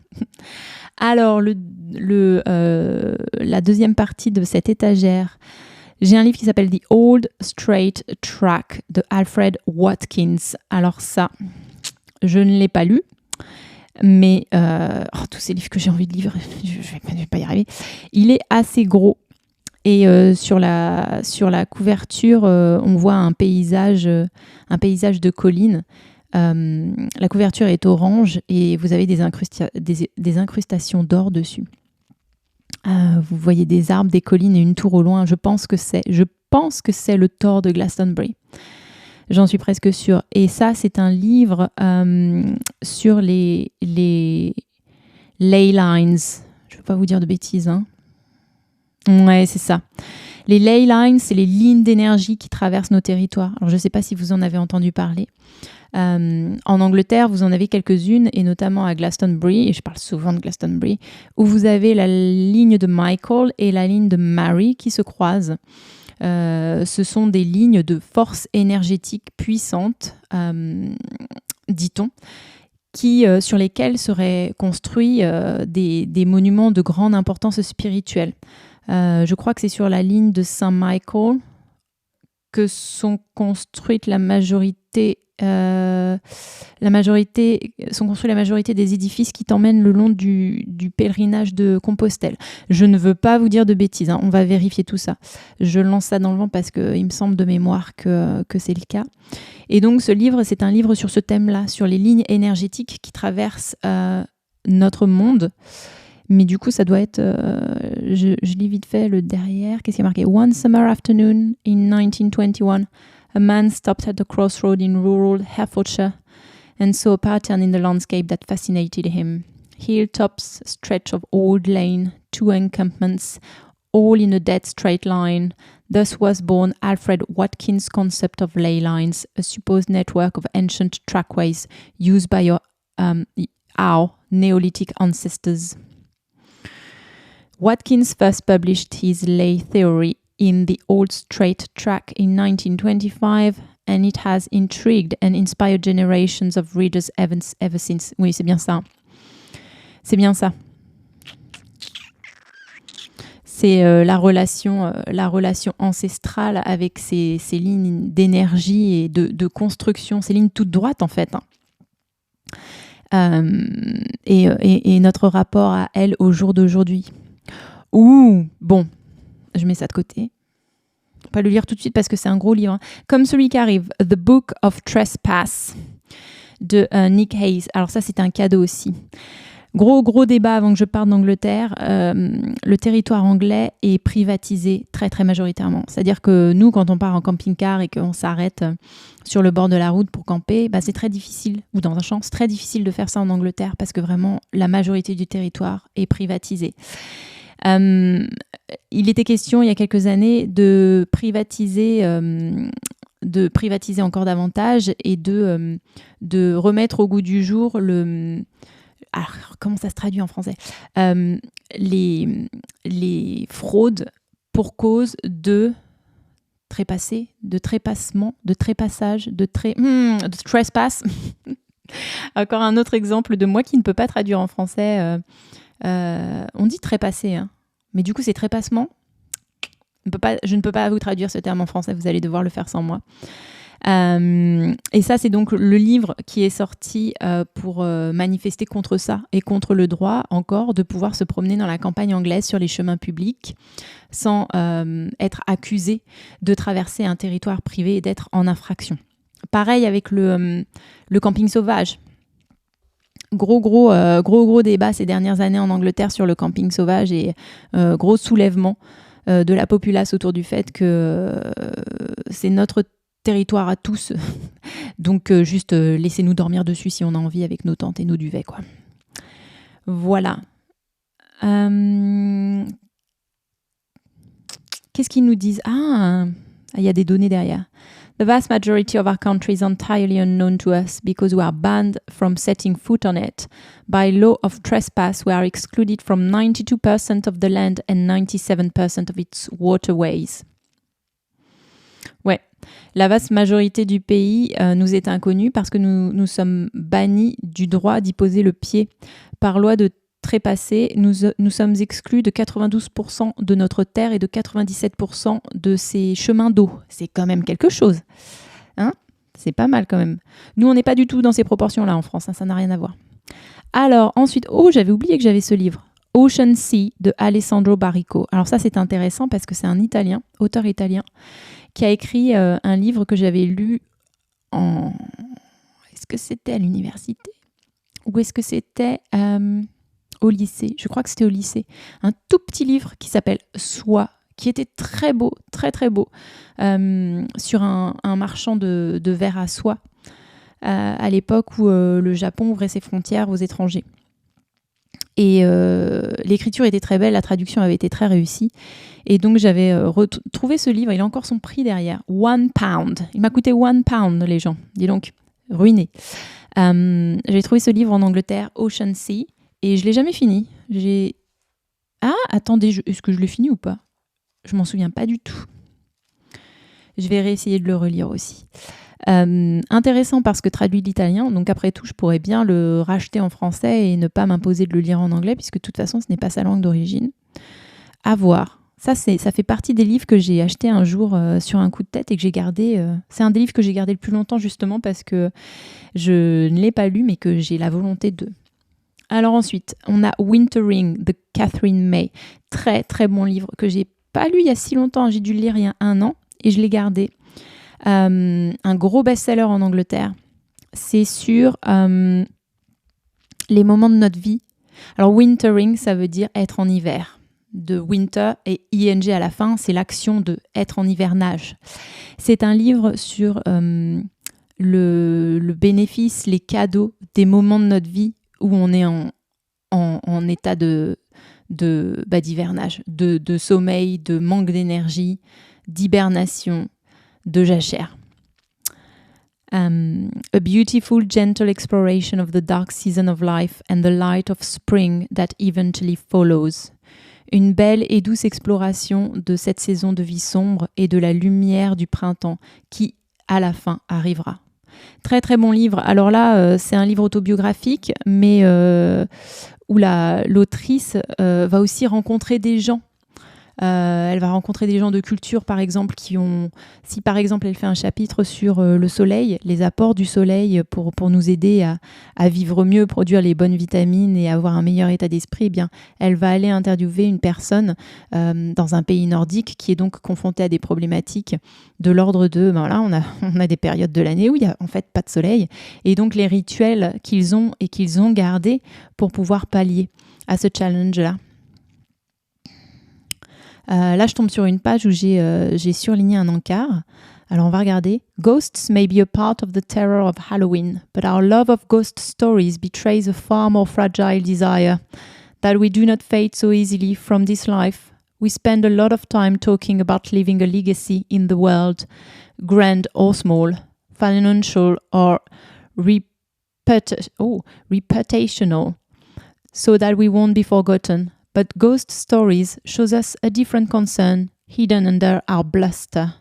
Alors, la deuxième partie de cette étagère, j'ai un livre qui s'appelle The Old Straight Track de Alfred Watkins. Alors ça, je ne l'ai pas lu, mais tous ces livres que j'ai envie de lire, je ne vais pas y arriver. Il est assez gros et sur la couverture, on voit un paysage de collines. La couverture est orange et vous avez des incrustations d'or dessus. Vous voyez des arbres, des collines et une tour au loin. Je pense que c'est le Tor de Glastonbury. J'en suis presque sûre. Et ça, c'est un livre sur les ley lines. Je ne veux pas vous dire de bêtises. Ouais, c'est ça. Les ley lines, c'est les lignes d'énergie qui traversent nos territoires. Alors, je ne sais pas si vous en avez entendu parler. En Angleterre, vous en avez quelques-unes, et notamment à Glastonbury, et je parle souvent de Glastonbury, où vous avez la ligne de Michael et la ligne de Mary qui se croisent. Ce sont des lignes de force énergétique puissante, dit-on, sur lesquelles seraient construits des monuments de grande importance spirituelle. Je crois que c'est sur la ligne de Saint-Michael que sont construites la majorité des édifices qui t'emmènent le long du pèlerinage de Compostelle. Je ne veux pas vous dire de bêtises, on va vérifier tout ça. Je lance ça dans le vent parce qu'il me semble de mémoire que c'est le cas. Et donc ce livre, c'est un livre sur ce thème-là, sur les lignes énergétiques qui traversent notre monde. Mais du coup, ça doit être... je lis vite fait le derrière. Qu'est-ce qui est marqué ? One summer afternoon in 1921, a man stopped at the crossroad in rural Hertfordshire and saw a pattern in the landscape that fascinated him. Hilltops, stretch of old lane, 2 encampments, all in a dead straight line. Thus was born Alfred Watkins' concept of ley lines, a supposed network of ancient trackways used by our Neolithic ancestors. Watkins first published his ley theory in the Old Straight Track in 1925, and it has intrigued and inspired generations of readers ever since. Oui, c'est bien ça. C'est bien ça. C'est la relation ancestrale avec ces lignes d'énergie et de construction, ces lignes toutes droites en fait. Et notre rapport à elles au jour d'aujourd'hui. Bon, je mets ça de côté. On va pas le lire tout de suite parce que c'est un gros livre. Comme celui qui arrive, The Book of Trespass de Nick Hayes. Alors ça, c'était un cadeau aussi. Gros débat avant que je parte d'Angleterre. Le territoire anglais est privatisé très très majoritairement. C'est-à-dire que nous, quand on part en camping-car et qu'on s'arrête sur le bord de la route pour camper, c'est très difficile, ou dans un champ, c'est très difficile de faire ça en Angleterre parce que vraiment la majorité du territoire est privatisé. Il était question il y a quelques années de privatiser encore davantage et de remettre au goût du jour alors, comment ça se traduit en français ? Les fraudes pour cause de trépasser, de trépassement, de trépassage, de trespass. Encore un autre exemple de moi qui ne peut pas traduire en français. On dit trépasser, hein. Mais du coup c'est trépassement. Je ne peux pas vous traduire ce terme en français, vous allez devoir le faire sans moi. Et ça, c'est donc le livre qui est sorti pour manifester contre ça et contre le droit encore de pouvoir se promener dans la campagne anglaise sur les chemins publics sans être accusé de traverser un territoire privé et d'être en infraction. Pareil avec le camping sauvage. Gros débat ces dernières années en Angleterre sur le camping sauvage et gros soulèvement de la populace autour du fait que c'est notre territoire à tous. Donc juste laissez-nous dormir dessus si on a envie avec nos tentes et nos duvets, quoi. Voilà. Qu'est-ce qu'ils nous disent ? Il y a des données derrière. The vast majority of our country is entirely unknown to us because we are banned from setting foot on it. By law of trespass, we are excluded from 92% of the land and 97% of its waterways. Ouais, la vaste majorité du pays nous est inconnue parce que nous sommes bannis du droit d'y poser le pied. Par loi de trépasser, nous sommes exclus de 92% de notre terre et de 97% de ses chemins d'eau. C'est quand même quelque chose. Hein ? C'est pas mal quand même. Nous, on n'est pas du tout dans ces proportions-là en France, hein, ça n'a rien à voir. Alors, ensuite, j'avais oublié que j'avais ce livre. Ocean Sea de Alessandro Baricco. Alors ça, c'est intéressant parce que c'est un Italien, auteur italien, qui a écrit un livre que j'avais lu Est-ce que c'était à l'université ? Ou est-ce que c'était au lycée ? Je crois que c'était au lycée. Un tout petit livre qui s'appelle Soie, qui était très beau, très très beau, sur un marchand de verre à soie, à l'époque où le Japon ouvrait ses frontières aux étrangers. Et l'écriture était très belle, la traduction avait été très réussie. Et donc j'avais trouvé ce livre, il a encore son prix derrière, £1. Il m'a coûté £1, les gens, dis donc, ruiné. J'ai trouvé ce livre en Angleterre, Ocean Sea, et je ne l'ai jamais fini. Attendez, est-ce que je l'ai fini ou pas ? Je m'en souviens pas du tout. Je vais réessayer de le relire aussi. Intéressant parce que traduit de l'italien, donc après tout je pourrais bien le racheter en français et ne pas m'imposer de le lire en anglais puisque de toute façon ce n'est pas sa langue d'origine. À voir. Ça fait partie des livres que j'ai acheté un jour sur un coup de tête et que j'ai gardé. C'est un des livres que j'ai gardé le plus longtemps justement parce que je ne l'ai pas lu mais que j'ai la volonté de. Alors ensuite, on a Wintering de Catherine May. Très très bon livre que j'ai pas lu il y a si longtemps. J'ai dû le lire il y a 1 an et je l'ai gardé. Un gros best-seller en Angleterre. C'est sur les moments de notre vie. Alors wintering, ça veut dire être en hiver. De winter et ing à la fin, c'est l'action de être en hivernage. C'est un livre sur le bénéfice, les cadeaux des moments de notre vie où on est en état d'hivernage, de sommeil, de manque d'énergie, d'hibernation, de jachère. A beautiful, gentle exploration of the dark season of life and the light of spring that eventually follows. Une belle et douce exploration de cette saison de vie sombre et de la lumière du printemps qui, à la fin, arrivera. Très très bon livre. Alors là, c'est un livre autobiographique, mais où l'autrice va aussi rencontrer des gens. Elle va rencontrer des gens de culture, par exemple, si par exemple elle fait un chapitre sur le soleil, les apports du soleil pour nous aider à vivre mieux, produire les bonnes vitamines et avoir un meilleur état d'esprit, eh bien, elle va aller interviewer une personne dans un pays nordique qui est donc confrontée à des problématiques de l'ordre de, on a des périodes de l'année où il n'y a en fait pas de soleil, et donc les rituels qu'ils ont et qu'ils ont gardés pour pouvoir pallier à ce challenge-là. Là, je tombe sur une page où j'ai surligné un encart. Alors, on va regarder. Ghosts may be a part of the terror of Halloween, but our love of ghost stories betrays a far more fragile desire that we do not fade so easily from this life. We spend a lot of time talking about leaving a legacy in the world, grand or small, financial or reputational, so that we won't be forgotten. But ghost stories shows us a different concern hidden under our bluster.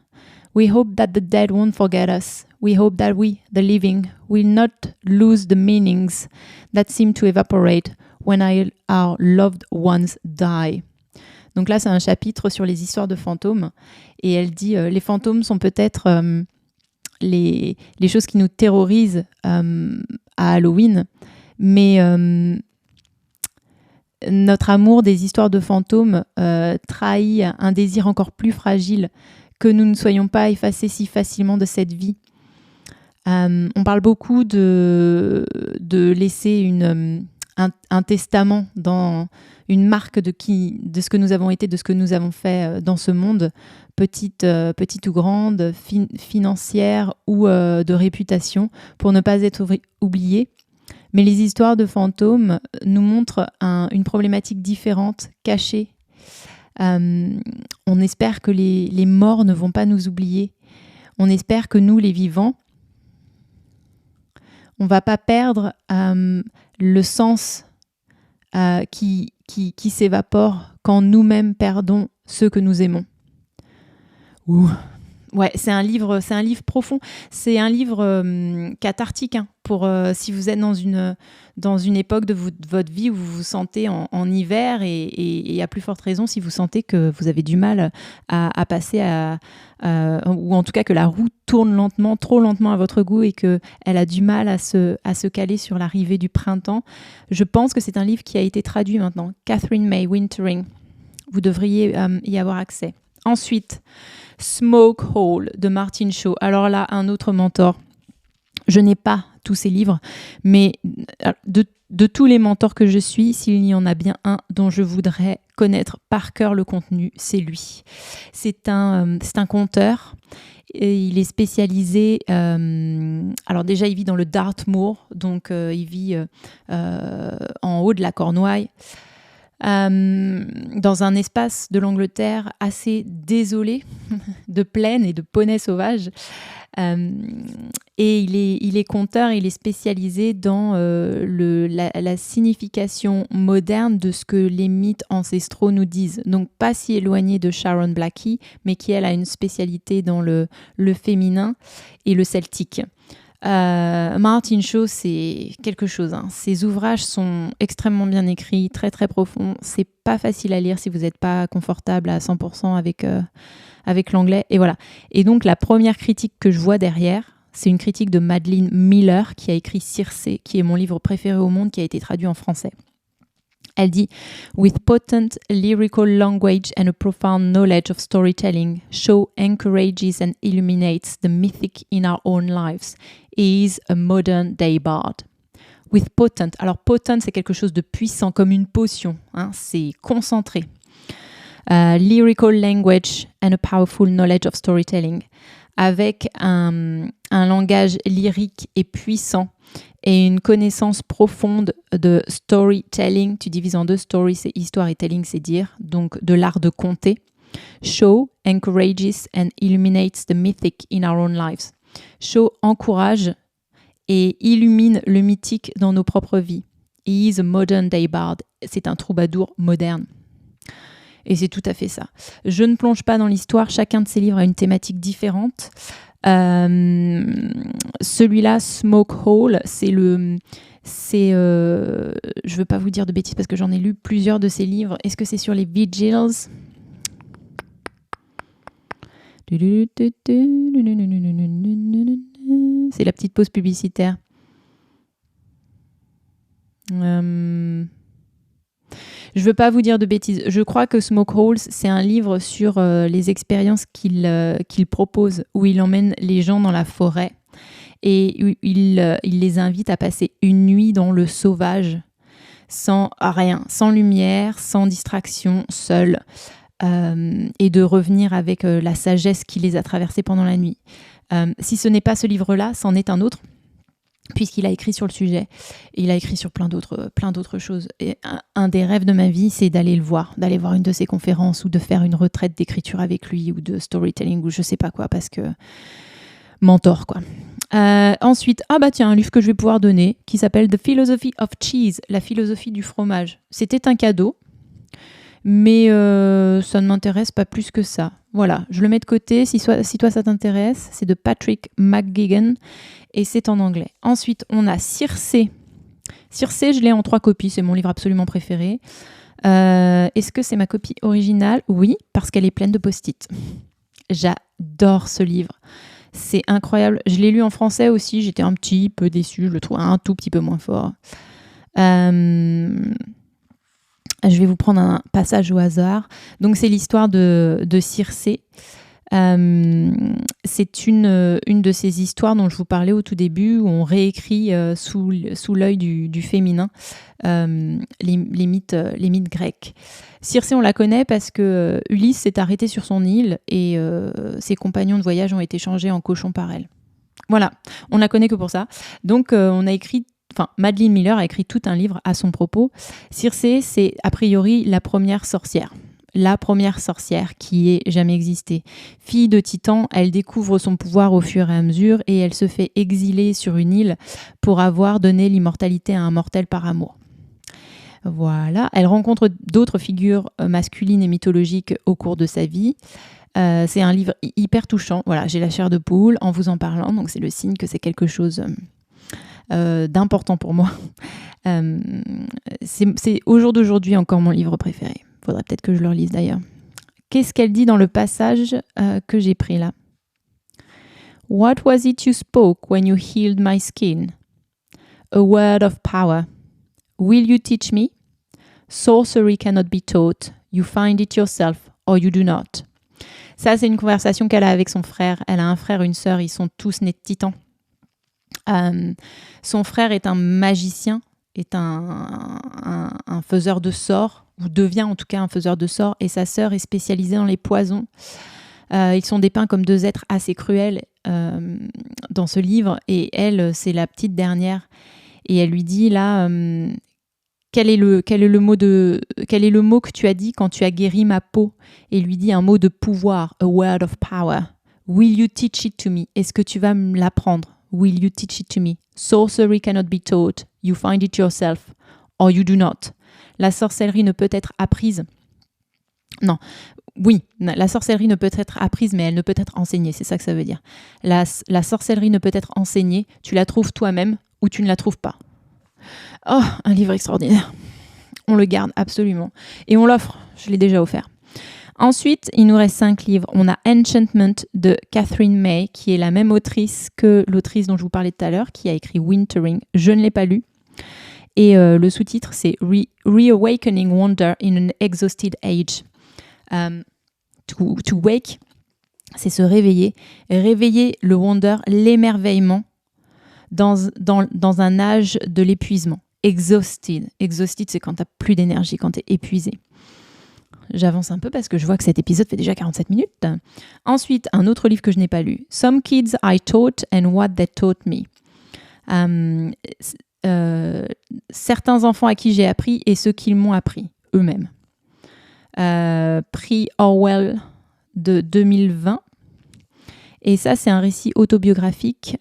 We hope that the dead won't forget us. We hope that we, the living, will not lose the meanings that seem to evaporate when our loved ones die. Donc là, c'est un chapitre sur les histoires de fantômes. Et elle dit, les fantômes sont peut-être les choses qui nous terrorisent à Halloween, mais notre amour des histoires de fantômes trahit un désir encore plus fragile que nous ne soyons pas effacés si facilement de cette vie. On parle beaucoup de laisser un testament, dans une marque de ce que nous avons été, de ce que nous avons fait dans ce monde, petite ou grande, financière ou de réputation, pour ne pas être oubliés. Mais les histoires de fantômes nous montrent une problématique différente, cachée. On espère que les morts ne vont pas nous oublier. On espère que nous, les vivants, on ne va pas perdre le sens qui s'évapore quand nous-mêmes perdons ceux que nous aimons. Ouh. Ouais, c'est un livre profond. C'est un livre cathartique, pour si vous êtes dans une époque de votre vie où vous vous sentez en hiver, et à plus forte raison si vous sentez que vous avez du mal à passer ou en tout cas que la roue tourne lentement, trop lentement à votre goût, et qu'elle a du mal à se caler sur l'arrivée du printemps. Je pense que c'est un livre qui a été traduit maintenant. Catherine May Wintering. Vous devriez y avoir accès. Ensuite, Smoke Hall de Martin Shaw. Alors là, un autre mentor. Je n'ai pas tous ces livres, mais de tous les mentors que je suis, s'il y en a bien un dont je voudrais connaître par cœur le contenu, c'est lui. C'est un conteur. Et il est spécialisé. Alors déjà, il vit dans le Dartmoor, donc il vit en haut de la Cornouaille. Dans un espace de l'Angleterre assez désolé, de plaine et de poneys sauvages. Et il est conteur, il est spécialisé dans la signification moderne de ce que les mythes ancestraux nous disent. Donc pas si éloigné de Sharon Blackie, mais qui elle a une spécialité dans le féminin et le celtique. Martin Shaw, c'est quelque chose. Ses ouvrages sont extrêmement bien écrits, très très profonds. C'est pas facile à lire si vous n'êtes pas confortable à 100% avec l'anglais. Et voilà. Et donc la première critique que je vois derrière, c'est une critique de Madeline Miller qui a écrit Circé, qui est mon livre préféré au monde, qui a été traduit en français. Elle dit « With potent lyrical language and a profound knowledge of storytelling, Shaw encourages and illuminates the mythic in our own lives. He is a modern day bard. » With potent. Alors potent, c'est quelque chose de puissant, comme une potion. C'est concentré. Lyrical language and a powerful knowledge of storytelling. avec un langage lyrique et puissant et une connaissance profonde de storytelling. Tu divises en deux, story c'est histoire et telling c'est dire, donc de l'art de conter. Show encourages and illuminates the mythic in our own lives. Show encourage et illumine le mythique dans nos propres vies. He is a modern day bard. C'est un troubadour moderne. Et c'est tout à fait ça. Je ne plonge pas dans l'histoire. Chacun de ces livres a une thématique différente. Celui-là, Smoke Hole, je veux pas vous dire de bêtises parce que j'en ai lu plusieurs de ces livres. Est-ce que c'est sur les vigils? C'est la petite pause publicitaire. Je veux pas vous dire de bêtises. Je crois que Smoke Holes, c'est un livre sur les expériences qu'il propose, où il emmène les gens dans la forêt et il les invite à passer une nuit dans le sauvage, sans rien, sans lumière, sans distraction, seul. Et de revenir avec la sagesse qui les a traversés pendant la nuit. Si ce n'est pas ce livre-là, c'en est un autre, puisqu'il a écrit sur le sujet. Et il a écrit sur plein d'autres choses. Et un des rêves de ma vie, c'est d'aller le voir, d'aller voir une de ses conférences ou de faire une retraite d'écriture avec lui ou de storytelling ou je sais pas quoi, parce que mentor, quoi. Ensuite, un livre que je vais pouvoir donner qui s'appelle The Philosophy of Cheese, la philosophie du fromage. C'était un cadeau. Mais ça ne m'intéresse pas plus que ça. Voilà, je le mets de côté. Si toi ça t'intéresse, c'est de Patrick McGuigan et c'est en anglais. Ensuite, on a Circé. Circé, je l'ai en 3 copies. C'est mon livre absolument préféré. Est-ce que c'est ma copie originale? Oui, parce qu'elle est pleine de post-it. J'adore ce livre. C'est incroyable. Je l'ai lu en français aussi. J'étais un petit peu déçue. Je le trouve un tout petit peu moins fort. Je vais vous prendre un passage au hasard. Donc, c'est l'histoire de Circé. C'est une de ces histoires dont je vous parlais au tout début, où on réécrit sous l'œil du féminin les mythes grecs. Circé, on la connaît parce que Ulysse s'est arrêté sur son île et ses compagnons de voyage ont été changés en cochons par elle. Voilà, on la connaît que pour ça. Donc, Madeline Miller a écrit tout un livre à son propos. Circé, c'est a priori la première sorcière qui ait jamais existé. Fille de Titan, elle découvre son pouvoir au fur et à mesure et elle se fait exiler sur une île pour avoir donné l'immortalité à un mortel par amour. Voilà, elle rencontre d'autres figures masculines et mythologiques au cours de sa vie. C'est un livre hyper touchant. Voilà, j'ai la chair de poule en vous en parlant, donc c'est le signe que c'est quelque chose d'important pour moi. C'est au jour d'aujourd'hui encore mon livre préféré. Faudrait peut-être que je le relise d'ailleurs. Qu'est-ce qu'elle dit dans le passage que j'ai pris là? What was it you spoke when you healed my skin? A word of power. Will you teach me? Sorcery cannot be taught. You find it yourself or you do not. Ça, c'est une conversation qu'elle a avec son frère. Elle a un frère, une sœur, ils sont tous nés de titans. Son frère est un magicien, est un faiseur de sorts, ou devient en tout cas un faiseur de sorts, et sa sœur est spécialisée dans les poisons. Ils sont dépeints comme 2 êtres assez cruels dans ce livre, et elle, c'est la petite dernière, et elle lui dit là, quel est le mot que tu as dit quand tu as guéri ma peau? Et il lui dit un mot de pouvoir, a word of power. Will you teach it to me? Est-ce que tu vas me l'apprendre? Will you teach it to me? Sorcery cannot be taught. You find it yourself, or you do not. La sorcellerie ne peut être apprise. Non, oui, la sorcellerie ne peut être apprise, mais elle ne peut être enseignée. C'est ça que ça veut dire. La sorcellerie ne peut être enseignée. Tu la trouves toi-même ou tu ne la trouves pas. Oh, un livre extraordinaire. On le garde absolument. Et on l'offre. Je l'ai déjà offert. Ensuite, il nous reste 5 livres. On a Enchantment de Catherine May, qui est la même autrice que l'autrice dont je vous parlais tout à l'heure, qui a écrit Wintering. Je ne l'ai pas lu. Et le sous-titre, c'est Reawakening Wonder in an Exhausted Age. To wake, c'est se réveiller. Réveiller le wonder, l'émerveillement, dans un âge de l'épuisement. Exhausted. Exhausted, c'est quand tu n'as plus d'énergie, quand tu es épuisé. j'avance un peu parce que je vois que cet épisode fait déjà 47 minutes. Ensuite, un autre livre que je n'ai pas lu. Some Kids I Taught and What They Taught Me. Certains enfants à qui j'ai appris et ceux qu'ils m'ont appris eux-mêmes. Prix Orwell de 2020. Et ça, c'est un récit autobiographique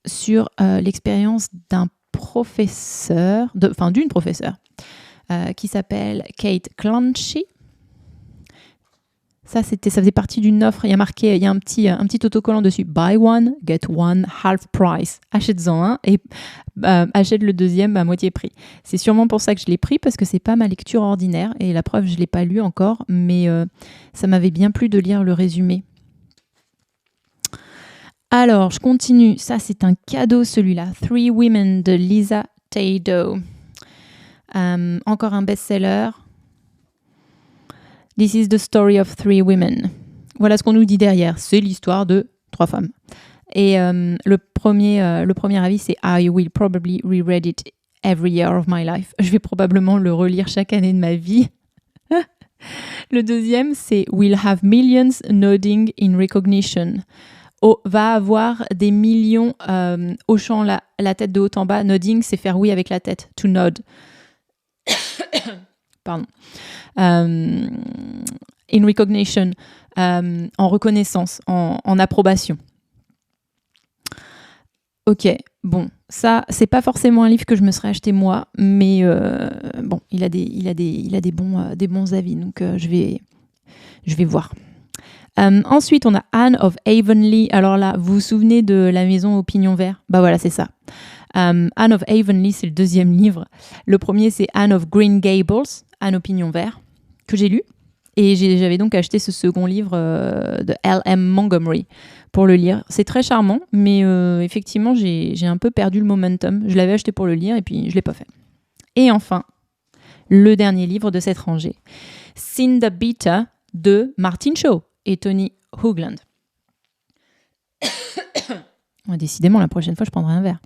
sur l'expérience d'une professeure qui s'appelle Kate Clanchy. Ça faisait partie d'une offre. Il y a un petit autocollant dessus. Buy one, get one half price. Achète-en un et achète le deuxième à moitié prix. C'est sûrement pour ça que je l'ai pris, parce que c'est pas ma lecture ordinaire. Et la preuve, je l'ai pas lu encore, mais ça m'avait bien plu de lire le résumé. Alors, je continue. Ça, c'est un cadeau, celui-là. Three Women de Lisa Taido. Encore un best-seller. This is the story of three women. Voilà ce qu'on nous dit derrière. C'est l'histoire de 3 femmes. Et le premier avis, c'est I will probably reread it every year of my life. Je vais probablement le relire chaque année de ma vie. Le deuxième, c'est We'll have millions nodding in recognition. Va avoir des millions hochant la tête de haut en bas. Nodding, c'est faire oui avec la tête. To nod. Pardon. In recognition, en reconnaissance, en approbation. Ok, bon, ça, c'est pas forcément un livre que je me serais acheté moi, mais bon, il a des bons avis, donc je vais voir. Ensuite, on a Anne of Avonlea. Alors là, vous vous souvenez de la maison au pignon vert ? Bah voilà, c'est ça. Anne of Avonlea, c'est le deuxième livre. Le premier, c'est Anne of Green Gables, Anne au pignon vert, que j'ai lu. Et j'avais donc acheté ce second livre de L.M. Montgomery pour le lire. C'est très charmant, mais effectivement, j'ai un peu perdu le momentum. Je l'avais acheté pour le lire et puis je ne l'ai pas fait. Et enfin, le dernier livre de cette rangée, Cinder Beta de Martin Shaw et Tony Hoagland. Décidément, la prochaine fois, je prendrai un verre.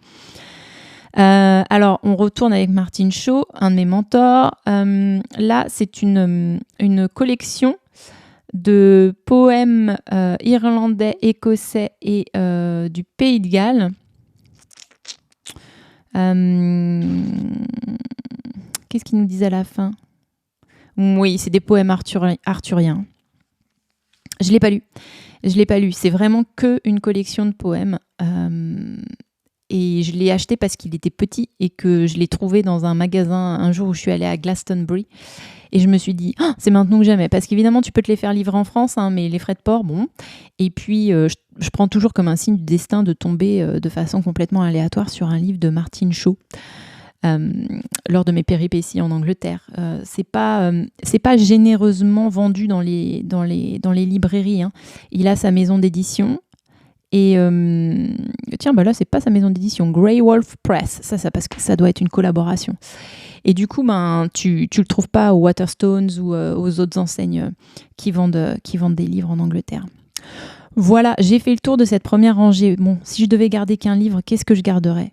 Alors, on retourne avec Martin Shaw, un de mes mentors. Là, c'est une collection de poèmes irlandais, écossais et du Pays de Galles. Qu'est-ce qu'il nous disait à la fin ? Oui, c'est des poèmes arthuriens. Je l'ai pas lu. C'est vraiment qu'une collection de poèmes. Et je l'ai acheté parce qu'il était petit et que je l'ai trouvé dans un magasin un jour où je suis allée à Glastonbury. Et je me suis dit, c'est maintenant que jamais. Parce qu'évidemment, tu peux te les faire livrer en France, mais les frais de port, bon. Et puis, je prends toujours comme un signe du destin de tomber de façon complètement aléatoire sur un livre de Martin Shaw. Lors de mes péripéties en Angleterre. C'est pas généreusement vendu dans les librairies. Il a sa maison d'édition. Et tiens, là, c'est pas sa maison d'édition. Grey Wolf Press. Ça, parce que ça doit être une collaboration. Et du coup, tu le trouves pas aux Waterstones ou aux autres enseignes qui vendent des livres en Angleterre. Voilà, j'ai fait le tour de cette première rangée. Bon, si je devais garder qu'un livre, qu'est-ce que je garderais ?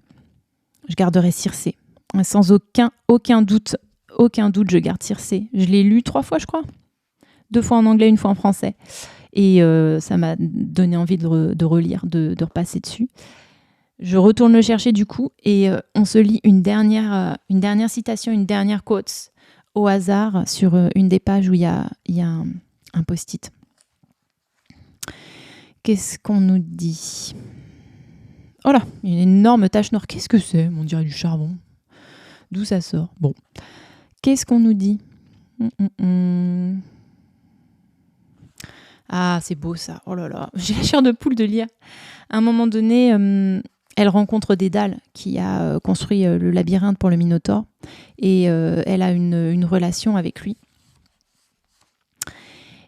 Je garderais Circé. Sans aucun doute, je garde Circé. Je l'ai lu 3 fois, je crois. 2 fois en anglais, 1 fois en français. Et ça m'a donné envie de relire, de repasser dessus. Je retourne le chercher du coup et on se lit une dernière citation, une dernière quote au hasard sur une des pages où il y a un post-it. Qu'est-ce qu'on nous dit ? Oh là, une énorme tache noire. Qu'est-ce que c'est ? On dirait du charbon. D'où ça sort ? Bon. Qu'est-ce qu'on nous dit ? Ah, c'est beau ça. Oh là là, j'ai la chair de poule de lire. À un moment donné, elle rencontre Dédale qui a construit le labyrinthe pour le Minotaure et elle a une relation avec lui.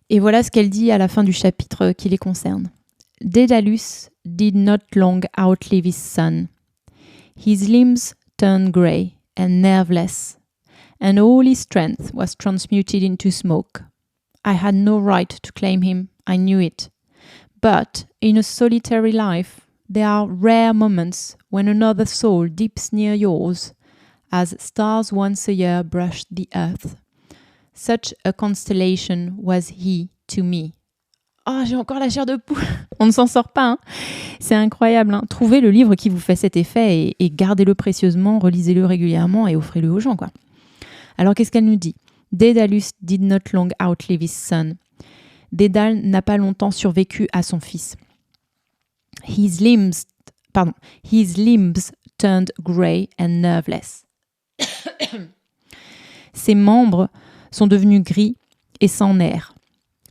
Et voilà ce qu'elle dit à la fin du chapitre qui les concerne. Daedalus did not long outlive his son. His limbs turned grey and nerveless, and all his strength was transmuted into smoke. I had no right to claim him, I knew it. But in a solitary life, there are rare moments when another soul dips near yours, as stars once a year brush the earth. Such a constellation was he to me. Oh, j'ai encore la chair de poule. On ne s'en sort pas. Hein. C'est incroyable. Hein. Trouvez le livre qui vous fait cet effet et gardez-le précieusement, relisez-le régulièrement et offrez-le aux gens, quoi. Alors, qu'est-ce qu'elle nous dit? Daedalus did not long outlive his son. Dédale n'a pas longtemps survécu à son fils. His limbs turned grey and nerveless. Ses membres sont devenus gris et sans nerfs.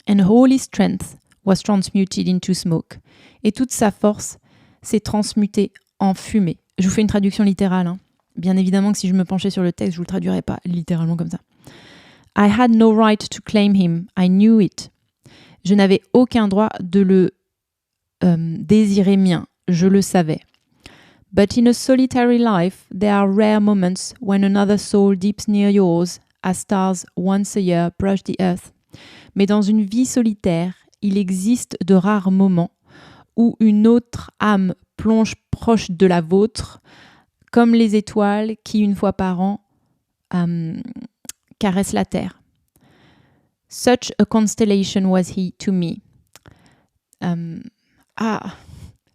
And all his strength was transmuted into smoke. Et toute sa force s'est transmutée en fumée. Je vous fais une traduction littérale. Hein. Bien évidemment que si je me penchais sur le texte, je ne vous le traduirais pas littéralement comme ça. I had no right to claim him. I knew it. Je n'avais aucun droit de le désirer mien. Je le savais. But in a solitary life, there are rare moments when another soul dips near yours, as stars once a year brush the earth. Mais dans une vie solitaire, il existe de rares moments où une autre âme plonge proche de la vôtre, comme les étoiles qui, une fois par an, caressent la terre. Such a constellation was he to me.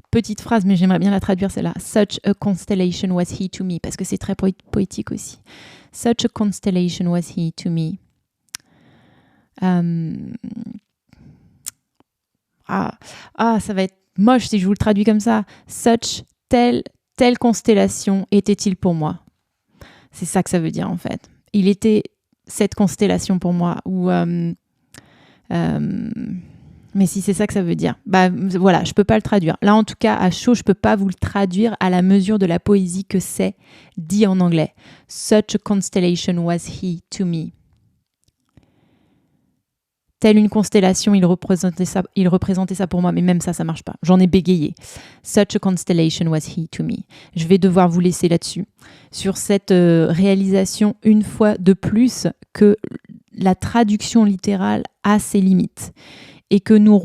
Petite phrase, mais j'aimerais bien la traduire celle-là. Such a constellation was he to me, parce que c'est très poétique aussi. Such a constellation was he to me. Ça va être moche si je vous le traduis comme ça. Such, telle constellation était-il pour moi. C'est ça que ça veut dire en fait. Il était cette constellation pour moi. Mais si c'est ça que ça veut dire, voilà, je peux pas le traduire. Là, en tout cas, à chaud, je peux pas vous le traduire à la mesure de la poésie que c'est dit en anglais. Such a constellation was he to me. Telle une constellation, il représentait ça pour moi, mais même ça marche pas. J'en ai bégayé. Such a constellation was he to me. Je vais devoir vous laisser là-dessus, sur cette réalisation une fois de plus que la traduction littérale a ses limites et que nous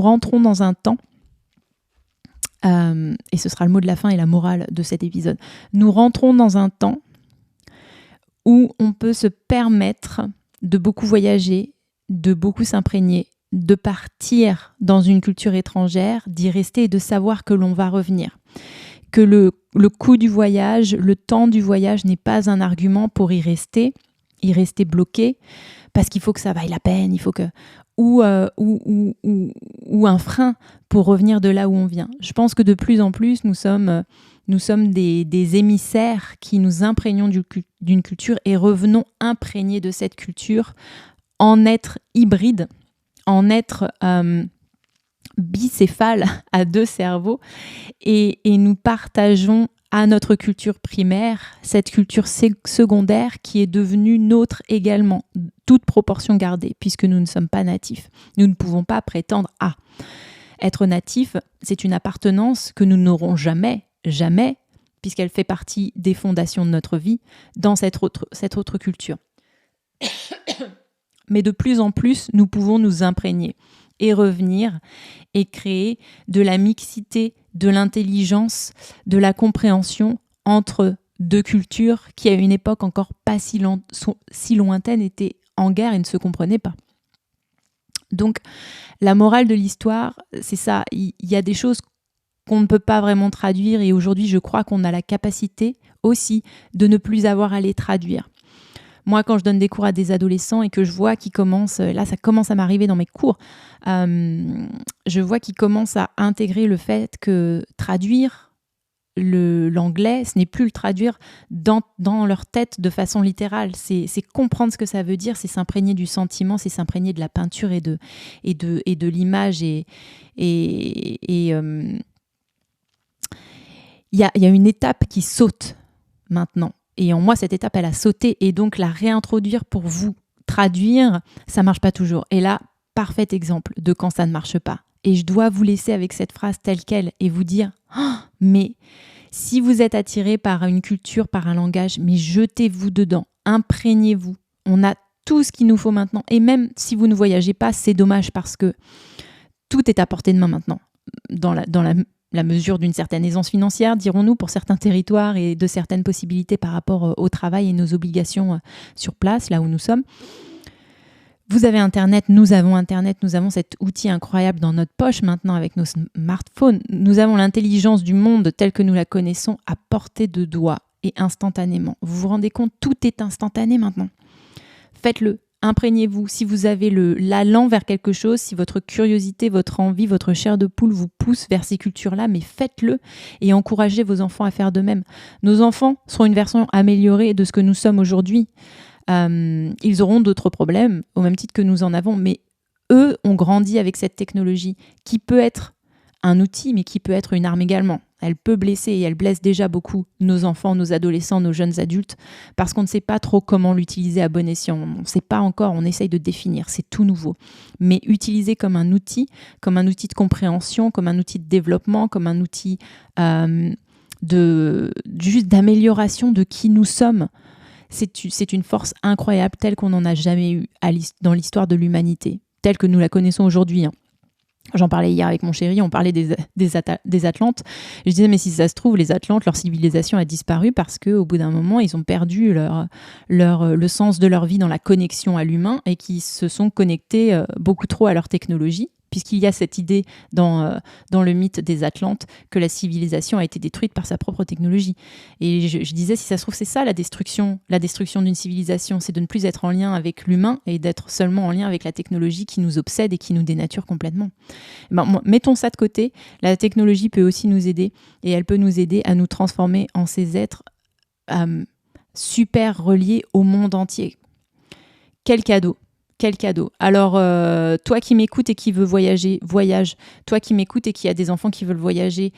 rentrons dans un temps, et ce sera le mot de la fin et la morale de cet épisode, nous rentrons dans un temps où on peut se permettre de beaucoup voyager, de beaucoup s'imprégner, de partir dans une culture étrangère, d'y rester et de savoir que l'on va revenir. Que le coût du voyage, le temps du voyage n'est pas un argument pour y rester bloqué, parce qu'il faut que ça vaille la peine, il faut que ou un frein pour revenir de là où on vient. Je pense que de plus en plus, nous sommes des émissaires qui nous imprégnons d'une culture et revenons imprégnés de cette culture, en être hybride, en être bicéphale à deux cerveaux, et nous partageons à notre culture primaire cette culture secondaire qui est devenue nôtre également, toute proportion gardée, puisque nous ne sommes pas natifs. Nous ne pouvons pas prétendre à être natif. C'est une appartenance que nous n'aurons jamais, puisqu'elle fait partie des fondations de notre vie, dans cette autre culture. Mais de plus en plus, nous pouvons nous imprégner et revenir et créer de la mixité, de l'intelligence, de la compréhension entre deux cultures qui, à une époque encore pas si lointaine, étaient en guerre et ne se comprenaient pas. Donc, la morale de l'histoire, c'est ça. Il y a des choses qu'on ne peut pas vraiment traduire, et aujourd'hui, je crois qu'on a la capacité aussi de ne plus avoir à les traduire. Moi, quand je donne des cours à des adolescents et que je vois qu'ils commencent, là ça commence à m'arriver dans mes cours, je vois qu'ils commencent à intégrer le fait que traduire l'anglais, ce n'est plus le traduire dans leur tête de façon littérale, c'est comprendre ce que ça veut dire, c'est s'imprégner du sentiment, c'est s'imprégner de la peinture et de l'image, et il y a une étape qui saute maintenant. Et en moi, cette étape, elle a sauté. Et donc, la réintroduire pour vous traduire, ça ne marche pas toujours. Et là, parfait exemple de quand ça ne marche pas. Et je dois vous laisser avec cette phrase telle qu'elle et vous dire mais si vous êtes attiré par une culture, par un langage, mais jetez-vous dedans, imprégnez-vous. On a tout ce qu'il nous faut maintenant. Et même si vous ne voyagez pas, c'est dommage parce que tout est à portée de main maintenant. Dans la mesure d'une certaine aisance financière, dirons-nous, pour certains territoires, et de certaines possibilités par rapport au travail et nos obligations sur place, là où nous sommes. Vous avez Internet, nous avons cet outil incroyable dans notre poche maintenant avec nos smartphones. Nous avons l'intelligence du monde telle que nous la connaissons à portée de doigt et instantanément. Vous vous rendez compte, tout est instantané maintenant. Faites-le, imprégnez-vous. Si vous avez l'allant vers quelque chose, si votre curiosité, votre envie, votre chair de poule vous pousse vers ces cultures-là, mais faites-le et encouragez vos enfants à faire de même. Nos enfants seront une version améliorée de ce que nous sommes aujourd'hui. Ils auront d'autres problèmes, au même titre que nous en avons, mais eux ont grandi avec cette technologie qui peut être un outil, mais qui peut être une arme également. Elle peut blesser et elle blesse déjà beaucoup nos enfants, nos adolescents, nos jeunes adultes, parce qu'on ne sait pas trop comment l'utiliser à bon escient. On ne sait pas encore, on essaye de définir, c'est tout nouveau. Mais utiliser comme un outil de compréhension, comme un outil de développement, comme un outil juste d'amélioration de qui nous sommes, c'est une force incroyable telle qu'on n'en a jamais eu dans l'histoire de l'humanité, telle que nous la connaissons aujourd'hui. J'en parlais hier avec mon chéri, on parlait des Atlantes. Je disais, mais si ça se trouve, les Atlantes, leur civilisation a disparu parce qu'au bout d'un moment, ils ont perdu le sens de leur vie dans la connexion à l'humain et qu'ils se sont connectés beaucoup trop à leur technologie. Puisqu'il y a cette idée dans le mythe des Atlantes que la civilisation a été détruite par sa propre technologie. Et je disais, si ça se trouve, c'est ça la destruction d'une civilisation, c'est de ne plus être en lien avec l'humain et d'être seulement en lien avec la technologie qui nous obsède et qui nous dénature complètement. Mettons ça de côté, la technologie peut aussi nous aider et elle peut nous aider à nous transformer en ces êtres super reliés au monde entier. Quel cadeau! Quel cadeau. Alors, toi qui m'écoutes et qui veux voyager, voyage. Toi qui m'écoutes et qui a des enfants qui veulent voyager,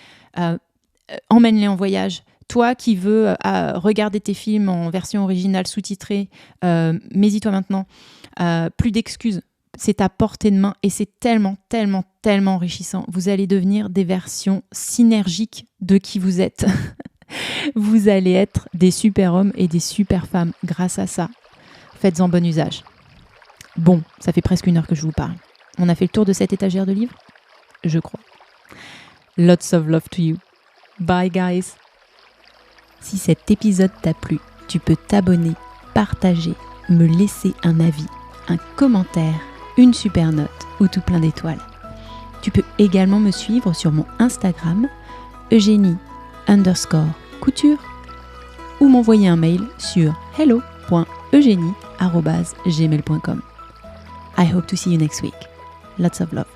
emmène-les en voyage. Toi qui veux regarder tes films en version originale sous-titrée, mets-y-toi maintenant. Plus d'excuses. C'est à portée de main et c'est tellement, tellement, tellement enrichissant. Vous allez devenir des versions synergiques de qui vous êtes. Vous allez être des super hommes et des super femmes grâce à ça. Faites-en bon usage. Bon, ça fait presque 1 heure que je vous parle. On a fait le tour de cette étagère de livres ? Je crois. Lots of love to you. Bye guys. Si cet épisode t'a plu, tu peux t'abonner, partager, me laisser un avis, un commentaire, une super note ou tout plein d'étoiles. Tu peux également me suivre sur mon Instagram, Eugénie_couture, ou m'envoyer un mail sur hello.eugenie@gmail.com. I hope to see you next week. Lots of love.